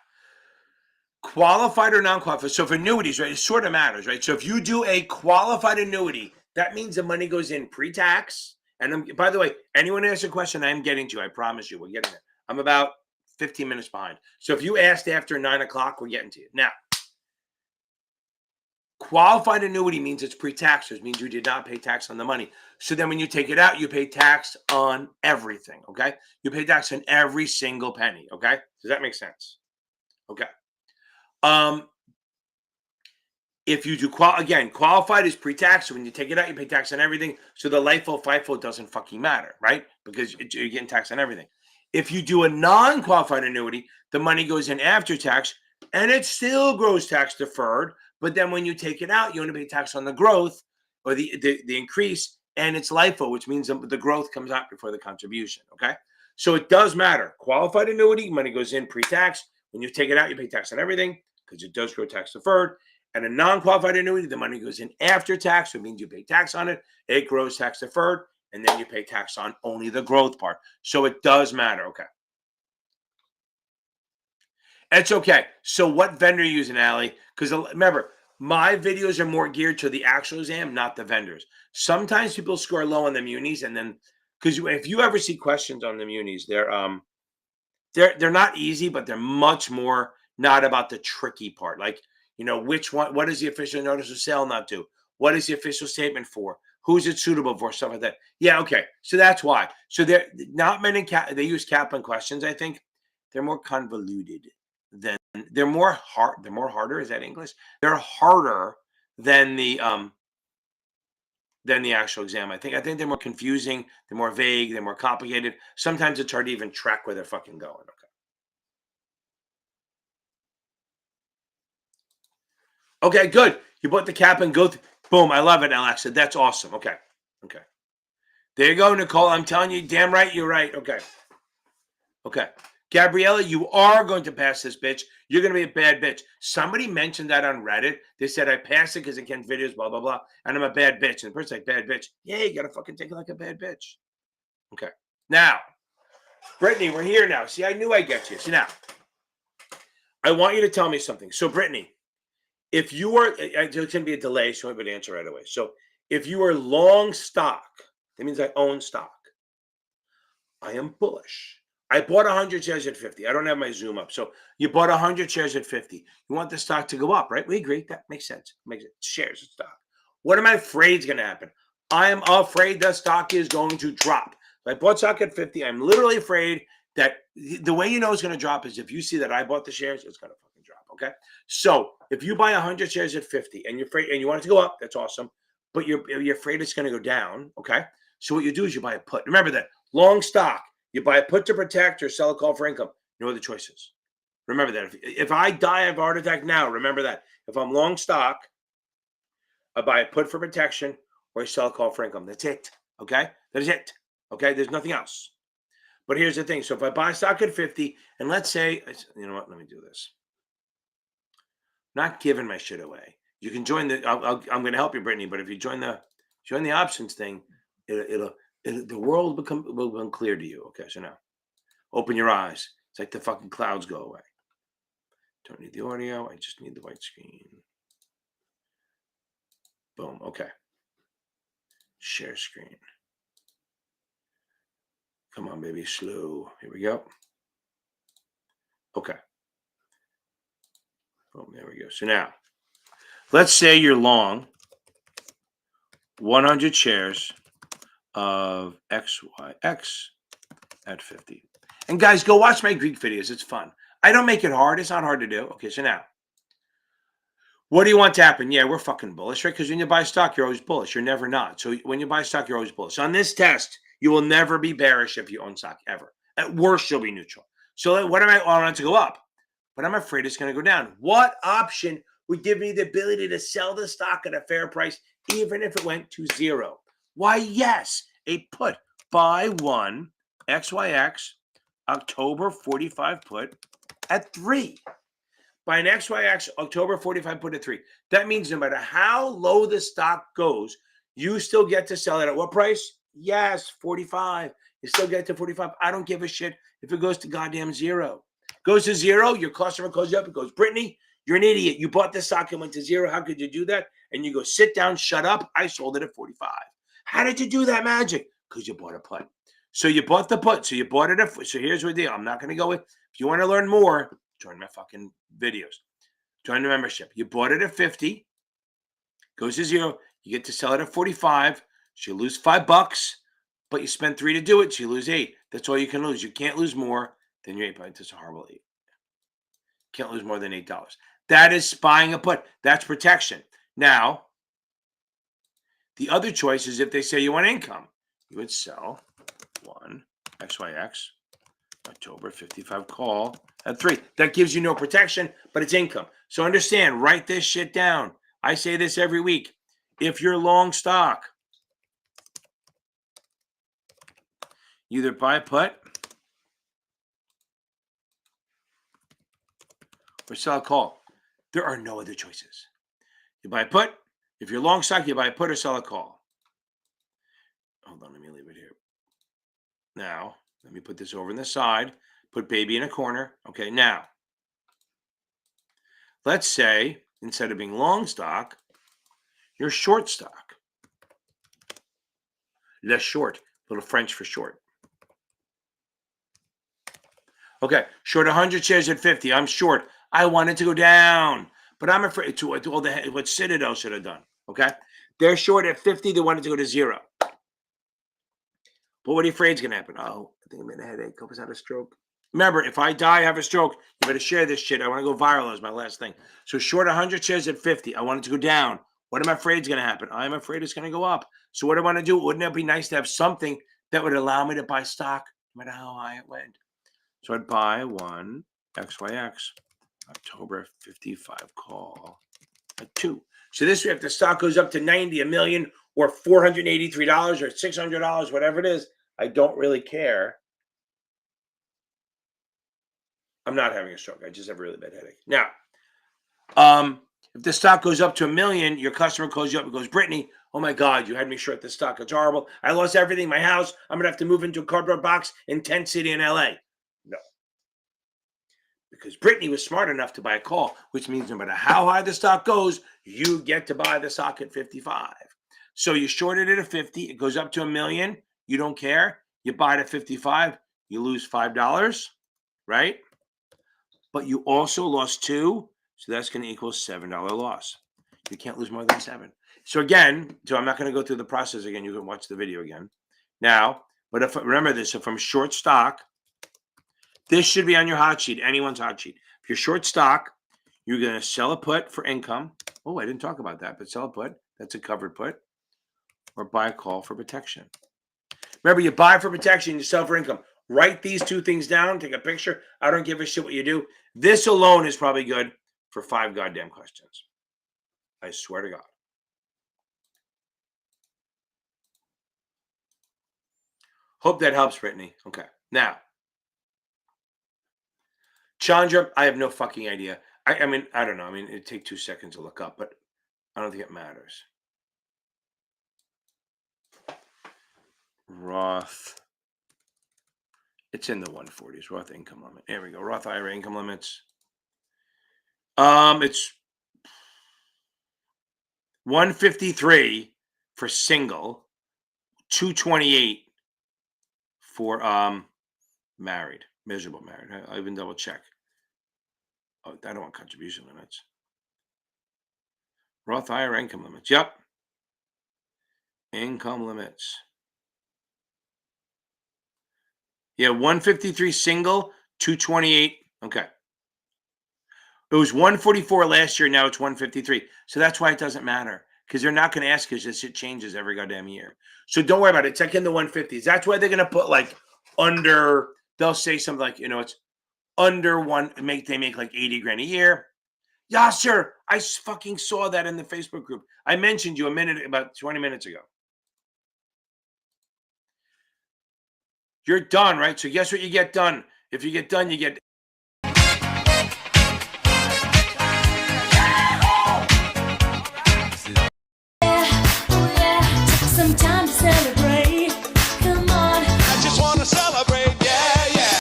qualified or non-qualified. So for annuities, right, it sort of matters, right? So if you do a qualified annuity, that means the money goes in pre-tax. And by the way, anyone asks a question, I'm getting to. I promise you, we're getting there. I'm about 15 minutes behind. So if you asked after 9 o'clock, we're getting to you. Now, qualified annuity means it's pre-tax. It means you did not pay tax on the money. So then when you take it out, you pay tax on everything, okay? You pay tax on every single penny, okay? Does that make sense? Okay. If you do qualified is pre-tax. So when you take it out, you pay tax on everything. So the LIFO, FIFO doesn't fucking matter, right? Because you're getting taxed on everything. If you do a non-qualified annuity, the money goes in after tax, and it still grows tax deferred. But then when you take it out, you only pay tax on the growth or the increase, and it's LIFO, which means the growth comes out before the contribution. Okay, so it does matter. Qualified annuity, money goes in pre-tax. When you take it out, you pay tax on everything because it does grow tax deferred. And a non-qualified annuity, the money goes in after tax, so it means you pay tax on it. It grows tax deferred, and then you pay tax on only the growth part. So it does matter. Okay. It's okay. So what vendor are you using, Allie? Because remember, my videos are more geared to the actual exam, not the vendors. Sometimes people score low on the munis, and then because if you ever see questions on the munis, they're not easy, but they're much more not about the tricky part. Like, which one, what is the official notice of sale not do? What is the official statement for? Who's it suitable for? Stuff like that. Yeah, okay. So that's why. So they're not many, they use Kaplan questions, I think. They're more convoluted than, they're more harder. Is that English? They're harder than the actual exam. I think they're more confusing, they're more vague, they're more complicated. Sometimes it's hard to even track where they're fucking going. Okay. Okay, good. You put the cap and go. Boom. I love it, Alexa. That's awesome. Okay. Okay. There you go, Nicole. I'm telling you, damn right, you're right. Okay. Okay. Gabriella, you are going to pass this, bitch. You're going to be a bad bitch. Somebody mentioned that on Reddit. They said I passed it because it can't videos, blah, blah, blah. And I'm a bad bitch. And the person's like, bad bitch. Yeah, you got to fucking take it like a bad bitch. Okay. Now, Brittany, we're here now. See, I knew I'd get you. See, now, I want you to tell me something. So, Brittany, if you are, there's going to be a delay, so I'm going to answer right away. So if you are long stock, that means I own stock. I am bullish. I bought 100 shares at 50. I don't have my Zoom up. So you bought 100 shares at 50. You want the stock to go up, right? We agree. That makes sense. Makes it shares of stock. What am I afraid is going to happen? I am afraid the stock is going to drop. If I bought stock at 50, I'm literally afraid that the way you know it's going to drop is if you see that I bought the shares, it's going to fucking drop. Okay. So if you buy 100 shares at 50 and you're afraid and you want it to go up, that's awesome. But you're afraid it's going to go down. Okay. So what you do is you buy a put. Remember that long stock, you buy a put to protect or sell a call for income. No other choices. Remember that. If I die of a heart attack now, remember that. If I'm long stock, I buy a put for protection or I sell a call for income. That's it. Okay. That is it. Okay. There's nothing else. But here's the thing. So if I buy stock at 50, and let's say, you know what? Let me do this. Not giving my shit away. You can join the. I'm going to help you, Brittany. But if you join the options thing, the world will become clear to you. Okay, so now, open your eyes. It's like the fucking clouds go away. Don't need the audio. I just need the white screen. Boom. Okay. Share screen. Come on, baby. Slow. Here we go. Okay. Boom. There we go. So now, let's say you're long 100 shares of XYX at 50. And guys, go watch my Greek videos. It's fun. I don't make it hard. It's not hard to do. Okay, so now, what do you want to happen? Yeah, we're fucking bullish, right? Because when you buy stock, you're always bullish. You're never not. So when you buy stock, you're always bullish. On this test, you will never be bearish if you own stock, ever. At worst, you'll be neutral. So what am I want it to go up? But I'm afraid it's going to go down. What option would give me the ability to sell the stock at a fair price, even if it went to zero? Why, yes, a put. Buy one XYX October 45 put at 3. Buy an XYX October 45 put at 3. That means no matter how low the stock goes, you still get to sell it at what price? Yes, 45. You still get to 45. I don't give a shit if it goes to goddamn 0. Goes to 0, your customer calls you up and goes, Brittany, you're an idiot. You bought this stock and went to 0. How could you do that? And you go, sit down, shut up. I sold it at 45. How did you do that magic? Because you bought a put. So you bought the put. So you bought it at, so here's what the deal. I'm not going to go with, if you want to learn more, join my fucking videos. Join the membership. You bought it at 50. Goes to 0. You get to sell it at 45. So you lose $5, but you spend 3 to do it. So you lose 8. That's all you can lose. You can't lose more than your 8. But it's a horrible 8. Can't lose more than $8. That is buying a put. That's protection. Now, the other choice is if they say you want income, you would sell 1 XYX October 55 call at 3. That gives you no protection, but it's income. So understand, write this shit down. I say this every week. If you're long stock, you either buy a put or sell a call. There are no other choices. You buy a put. If you're long stock, you buy a put or sell a call. Hold on, let me leave it here. Now, let me put this over on the side. Put baby in a corner. Okay, now, let's say instead of being long stock, you're short stock. Less short, little French for short. Okay, short 100 shares at 50. I'm short. I want it to go down, but I'm afraid to all what Citadel should have done. Okay, they're short at 50. They want it to go to 0. But what are you afraid is going to happen? Oh, I think I'm in a headache. Hope it's not a stroke. Remember, if I die, have a stroke, you better share this shit. I want to go viral as my last thing. So short 100 shares at 50. I want it to go down. What am I afraid is going to happen? I'm afraid it's going to go up. So what do I want to do? Wouldn't it be nice to have something that would allow me to buy stock no matter how high it went? So I'd buy 1 XYX October 55 call at 2. So this way, if the stock goes up to 90, a million, or $483 or $600, whatever it is, I don't really care. I'm not having a stroke. I just have a really bad headache. Now, if the stock goes up to a million, your customer calls you up and goes, Brittany, oh my God, you had me short this stock. It's horrible. I lost everything, my house. I'm going to have to move into a cardboard box in Tent City in LA. No. Because Brittany was smart enough to buy a call, which means no matter how high the stock goes, you get to buy the stock at 55. So you shorted it at 50. It goes up to a million. You don't care. You buy it at 55. You lose $5, right? But you also lost 2. So that's going to equal $7 loss. You can't lose more than 7. So again, so I'm not going to go through the process again. You can watch the video again. Now, but if remember this, if I'm short stock, this should be on your hot sheet, anyone's hot sheet. If you're short stock, you're going to sell a put for income. Oh, I didn't talk about that, but sell a put. That's a covered put. Or buy a call for protection. Remember, you buy for protection, you sell for income. Write these 2 things down. Take a picture. I don't give a shit what you do. This alone is probably good for 5 goddamn questions. I swear to God. Hope that helps, Brittany. Okay. Now, Chandra, I have no fucking idea. I mean, I don't know. I mean, it'd take 2 seconds to look up, but I don't think it matters. Roth. It's in the 140s. Roth income limit. There we go. Roth IRA income limits. It's 153 for single, 228 for married, miserable married. I even double check. Oh, I don't want contribution limits. Roth IRA income limits. Yep. Income limits. Yeah, 153 single, 228. Okay. It was 144 last year. Now it's 153. So that's why it doesn't matter, because they're not going to ask you. This shit changes every goddamn year. So don't worry about it. It's like in the 150s. That's why they're going to put like under, they'll say something like, it's under one, they make like 80 grand a year. Yasser, I fucking saw that in the Facebook group. I mentioned you about 20 minutes ago. You're done, right? So guess what you get done? If you get done, you get. Some time to celebrate. Come on. I just want to celebrate, yeah, yeah.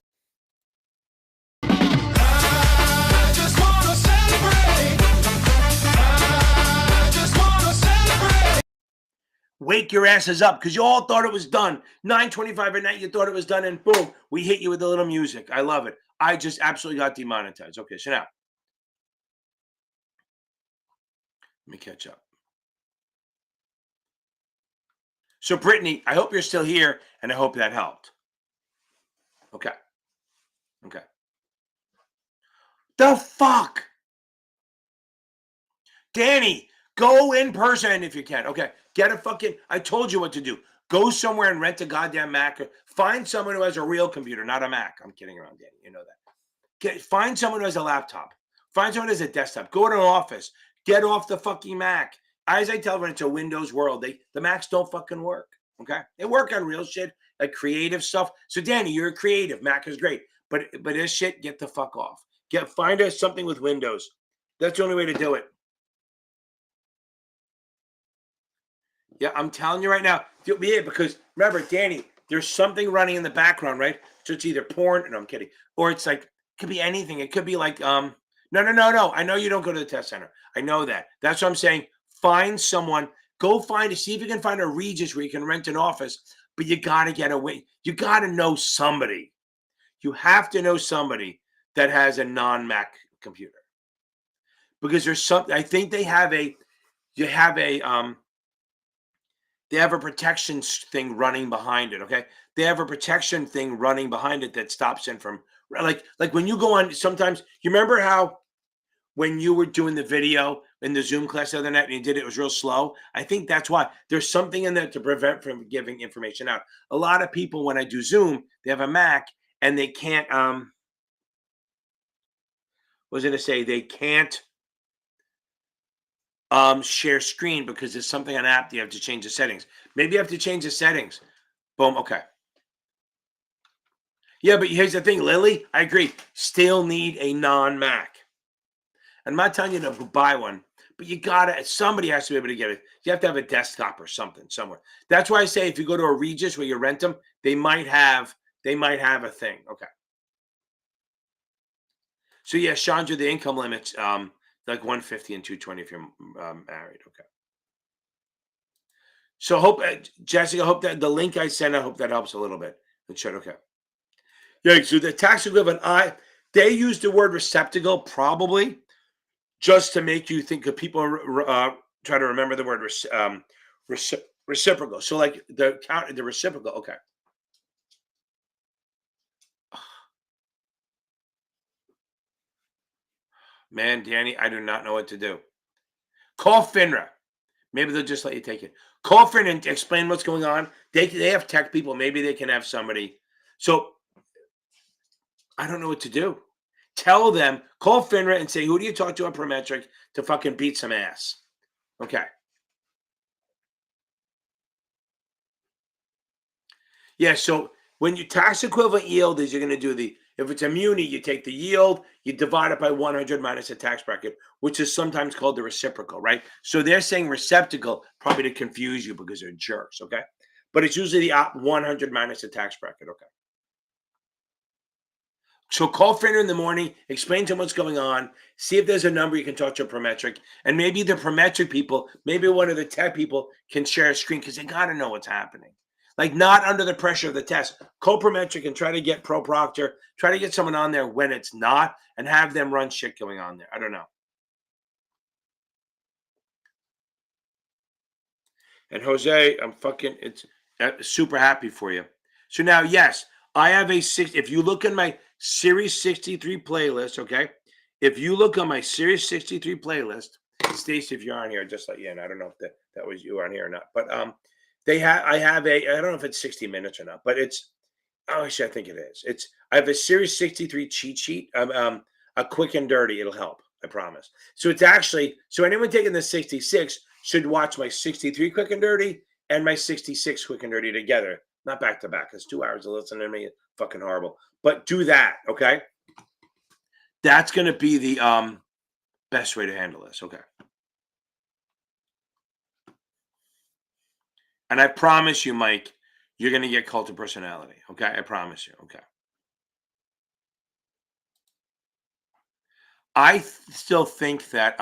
I just want to celebrate. I just want to celebrate. Wake your asses up because you all thought it was done. 9:25 at night, you thought it was done, and boom, we hit you with a little music. I love it. I just absolutely got demonetized. Okay, so now let me catch up. So, Brittany, I hope you're still here, and I hope that helped. Okay. Okay. The fuck? Danny, go in person if you can. Okay. Get a fucking, I told you what to do. Go somewhere and rent a goddamn Mac. Or find someone who has a real computer, not a Mac. I'm kidding around, Danny. You know that. Find someone who has a laptop. Find someone who has a desktop. Go to an office. Get off the fucking Mac. As I tell everyone, it's a Windows world. The Macs don't fucking work. Okay, they work on real shit, like creative stuff. So, Danny, you're a creative. Mac is great, but this shit, get the fuck off. Find us something with Windows. That's the only way to do it. Yeah, I'm telling you right now. Yeah, because remember, Danny, there's something running in the background, right? So it's either porn. No, I'm kidding, or it's like could be anything. It could be like no. I know you don't go to the test center. I know that. That's what I'm saying. Find someone. Go see if you can find a Regis where you can rent an office, but you got to get away. You got to know somebody. You have to know somebody that has a non-Mac computer. Because there's something, I think they have a protection thing running behind it, okay? They have a protection thing running behind it that stops it from, like when you go on, sometimes, you remember how when you were doing the video in the Zoom class the other night and you did it, it was real slow. I think that's why there's something in there to prevent from giving information out. A lot of people, when I do Zoom, they have a Mac and they can't, what was I going to say? They can't share screen because there's something on app. You have to change the settings. Maybe you have to change the settings. Boom. Okay. Yeah, but here's the thing, Lily. I agree. Still need a non-Mac. I'm not telling you to buy one, but somebody has to be able to get it. You have to have a desktop or something somewhere. That's why I say if you go to a Regis where you rent them, they might have a thing. Okay. So yeah, Chandra, the income limit's like 150 and 220 if you're married. Okay. So Jessica, hope that the link I sent, I hope that helps a little bit. It should. Okay. Yeah. So the tax equivalent, they use the word receptacle probably just to make you think of people try to remember the word reciprocal. So like the reciprocal. Okay. Man, Danny, I do not know what to do. Call FINRA. Maybe they'll just let you take it. Call FINRA and explain what's going on. They have tech people. Maybe they can have somebody. So I don't know what to do. Tell them, call FINRA and say, who do you talk to on Prometric to fucking beat some ass? Okay. Yeah, so when you tax equivalent yield is you're going to do if it's a muni, you take the yield, you divide it by 100 minus the tax bracket, which is sometimes called the reciprocal, right? So they're saying receptacle probably to confuse you because they're jerks, okay? But it's usually the 100 minus the tax bracket, okay? So call FINRA in the morning, explain to them what's going on, see if there's a number you can talk to a Prometric, and maybe the Prometric people, maybe one of the tech people can share a screen because they got to know what's happening. Like not under the pressure of the test. Call Prometric and try to get ProProctor, try to get someone on there when it's not, and have them run shit going on there. I don't know. And Jose, it's super happy for you. So now, yes, I have if you look in my Series 63 playlist, okay? If you look on my Series 63 playlist, Stacey, if you're on here, just let you in. I don't know if that was you on here or not, but I don't know if it's 60 minutes or not, but actually I think it is. I have a Series 63 cheat sheet, a quick and dirty. It'll help, I promise. So it's actually, so anyone taking the 66 should watch my 63 quick and dirty and my 66 quick and dirty together. Not back to back. It's 2 hours to listen to me. Fucking horrible. But do that, okay? That's going to be the best way to handle this, okay? And I promise you, Mike, you're going to get cult of personality, okay? I promise you, okay? I still think that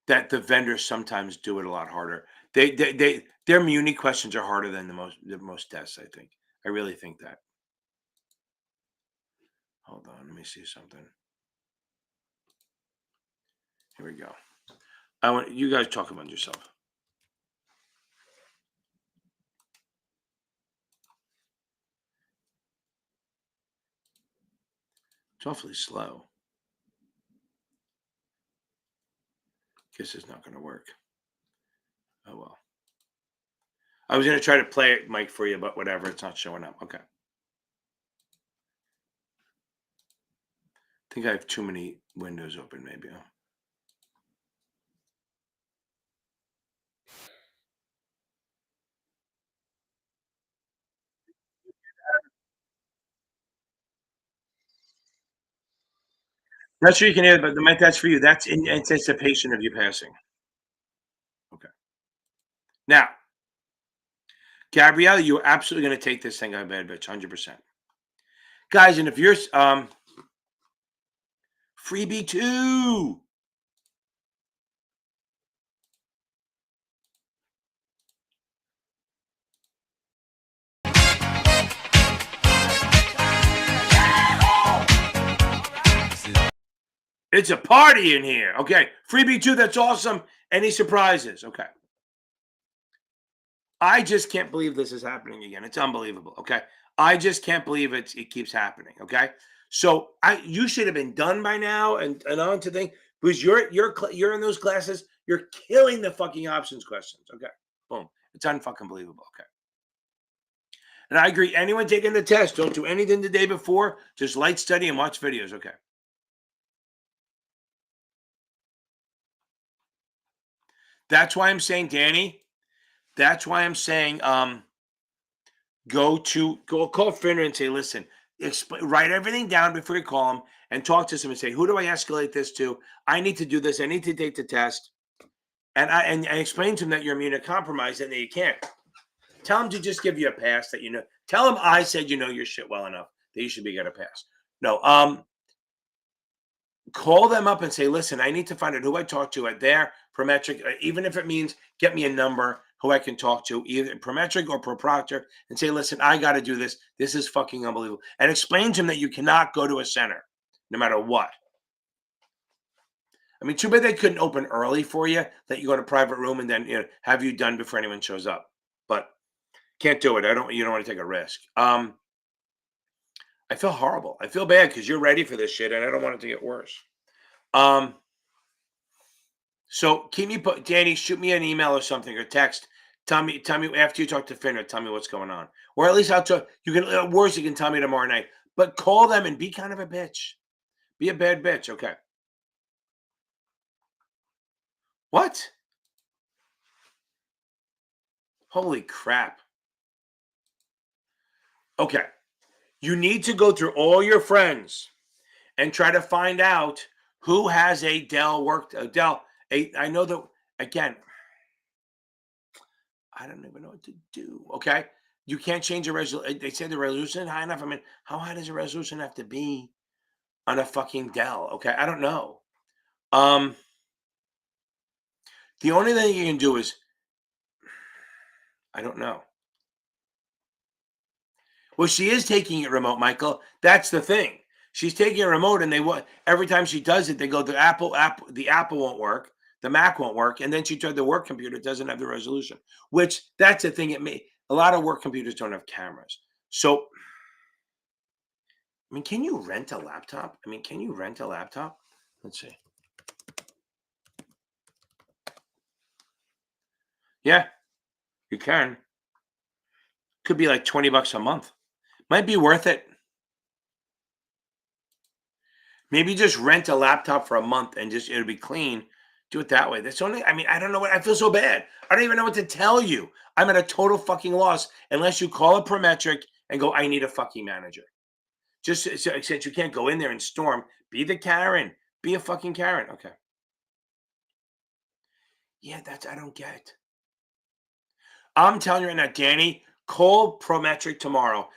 that the vendors sometimes do it a lot harder. Their Muni questions are harder than the most tests, I think. I really think that. Hold on, let me see something. Here we go. I want you guys talk among yourself. It's awfully slow. Guess it's not going to work. Oh well. I was going to try to play it, Mike, for you, but whatever. It's not showing up. Okay. I think I have too many windows open, maybe. Huh? Not sure you can hear it, but Mike, that's for you. That's in anticipation of you passing. Okay. Now, Gabrielle, you're absolutely going to take this thing out of bed, bitch, 100%. Guys, and if you're freebie 2. It's a party in here. Okay. Freebie 2, that's awesome. Any surprises? Okay. I just can't believe this is happening again. It's unbelievable. Okay. I just can't believe it keeps happening. Okay. So you should have been done by now and on to thing because you're in those classes, you're killing the fucking options questions. Okay. Boom. It's unfucking believable. Okay. And I agree. Anyone taking the test, don't do anything the day before. Just light study and watch videos. Okay. That's why I'm saying, Danny. That's why I'm saying, go call FINRA and say, listen, write everything down before you call them and talk to them and say, who do I escalate this to? I need to do this. I need to take the test. And explain to them that you're immunocompromised and that you can't. Tell them to just give you a pass that you know. Tell them I said you know your shit well enough that you should be getting a pass. No, call them up and say, listen, I need to find out who I talk to at their Prometric, even if it means get me a number who I can talk to, either Prometric or Proctor, and say, listen, I got to do this. This is fucking unbelievable. And explain to them that you cannot go to a center no matter what. I mean, too bad they couldn't open early for you, that you go to a private room and then have you done before anyone shows up. But can't do it. You don't want to take a risk. I feel horrible. I feel bad because you're ready for this shit and I don't want it to get worse. So keep me, Danny, shoot me an email or something or text. Tell me after you talk to FINRA, tell me what's going on. Or at least I'll talk, you can, worse, you can tell me tomorrow night. But call them and be kind of a bitch. Be a bad bitch. Okay. What? Holy crap. Okay. You need to go through all your friends and try to find out who has a Dell I know that, again, I don't even know what to do. Okay. You can't change the resolution. They say the resolution high enough. I mean, how high does the resolution have to be on a fucking Dell? Okay. I don't know. The only thing you can do is, I don't know. Well, she is taking it remote, Michael. That's the thing. She's taking it remote, and every time she does it, they go the Apple won't work, the Mac won't work, and then she tried the work computer. It doesn't have the resolution. Which that's the thing. A lot of work computers don't have cameras. So, I mean, can you rent a laptop? Let's see. Yeah, you can. Could be like $20 a month. Might be worth it. Maybe just rent a laptop for a month and it'll be clean. Do it that way. That's only, I mean, I don't know what, I feel so bad. I don't even know what to tell you. I'm at a total fucking loss unless you call a Prometric and go, I need a fucking manager. Just since you can't go in there and storm, be the Karen. Be a fucking Karen. Okay. Yeah, that's, I don't get. I'm telling you right now, Danny, call Prometric tomorrow.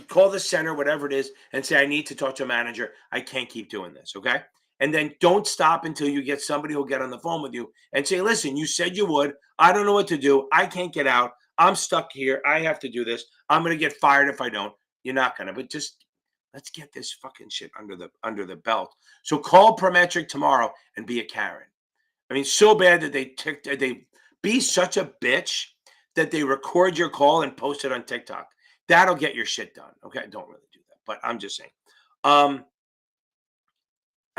Call the center, whatever it is, and say, I need to talk to a manager. I can't keep doing this. Okay. And then don't stop until you get somebody who'll get on the phone with you and say, listen, you said you would. I don't know what to do. I can't get out. I'm stuck here. I have to do this. I'm going to get fired if I don't. You're not going to, but just let's get this fucking shit under the belt. So call Prometric tomorrow and be a Karen. I mean, so bad that they be such a bitch that they record your call and post it on TikTok. That'll get your shit done. Okay, don't really do that, but I'm just saying. I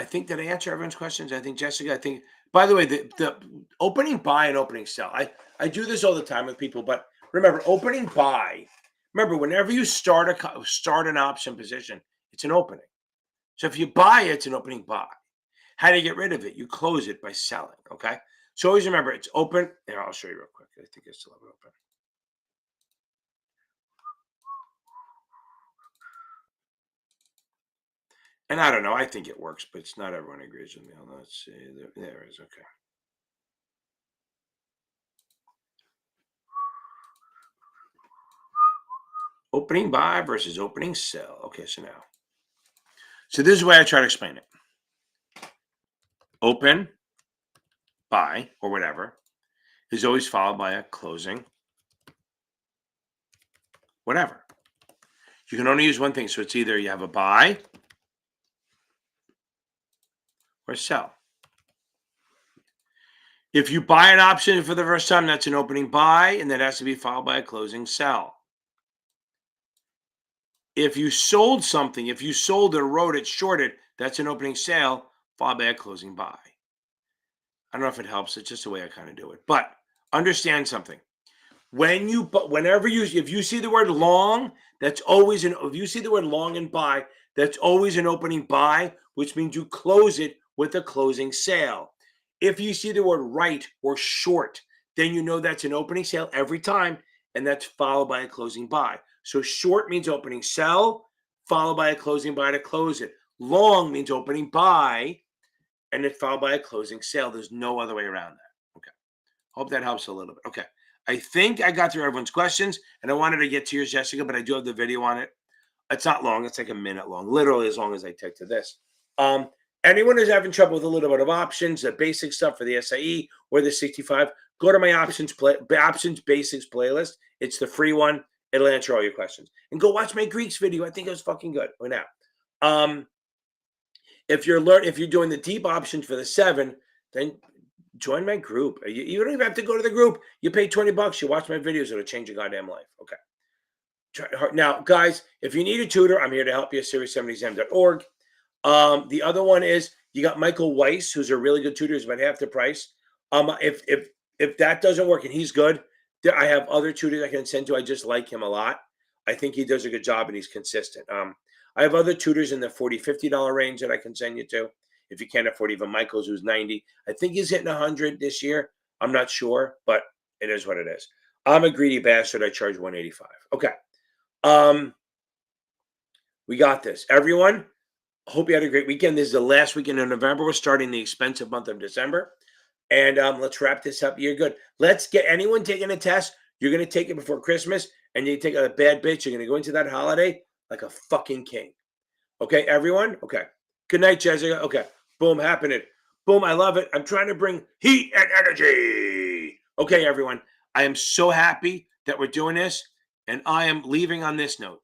think that I answer everyone's questions. I think Jessica. I think. By the way, the opening buy and opening sell. I do this all the time with people, but remember, opening buy. Remember, whenever you start an option position, it's an opening. So if you buy it, it's an opening buy. How do you get rid of it? You close it by selling. Okay. So always remember, it's open. Here, I'll show you real quick. I think I still have it open. And I don't know. I think it works, but it's not everyone agrees with me. Let's see. There it is. Okay. Opening buy versus opening sell. Okay, so now. So this is the way I try to explain it. Open, buy, or whatever, is always followed by a closing, whatever. You can only use one thing. So it's either you have a buy or sell. If you buy an option for the first time, that's an opening buy, and that has to be followed by a closing sell. If you sold something, if you sold it, wrote it, shorted, that's an opening sale, followed by a closing buy. I don't know if it helps. It's just the way I kind of do it. But understand something. If you see the word long, that's always if you see the word long and buy, that's always an opening buy, which means you close it with a closing sale. If you see the word right or short, then you know that's an opening sale every time, and that's followed by a closing buy. So short means opening sell, followed by a closing buy to close it. Long means opening buy, and it's followed by a closing sale. There's no other way around that. Okay. Hope that helps a little bit. Okay. I think I got through everyone's questions, and I wanted to get to yours, Jessica, but I do have the video on it. It's not long. It's like a minute long, literally as long as I take to this. Anyone who's having trouble with a little bit of options, the basic stuff for the SIE or the 65, go to my options basics playlist. It's the free one. It'll answer all your questions. And go watch my Greeks video. I think it was fucking good. Right now. If you're doing the deep options for the 7, then join my group. You don't even have to go to the group. You pay $20. You watch my videos. It'll change your goddamn life. Okay. Now, guys, if you need a tutor, I'm here to help you. Series70exam.org. The other one is you got Michael Weiss, who's a really good tutor. He's about half the price. If that doesn't work and he's good, I have other tutors I can send to. I just like him a lot. I think he does a good job and he's consistent. I have other tutors in the $40, $50 range that I can send you to. If you can't afford even Michael's, who's 90. I think he's hitting 100 this year. I'm not sure, but it is what it is. I'm a greedy bastard. I charge $185. Okay. We got this. Everyone, hope you had a great weekend. This is the last weekend of November. We're starting the expensive month of December. And let's wrap this up. You're good. Let's get anyone taking a test. You're going to take it before Christmas, and you take a bad bitch. You're going to go into that holiday like a fucking king. Okay, everyone? Okay. Good night, Jessica. Okay. Boom, happening. Boom, I love it. I'm trying to bring heat and energy. Okay, everyone. I am so happy that we're doing this, and I am leaving on this note.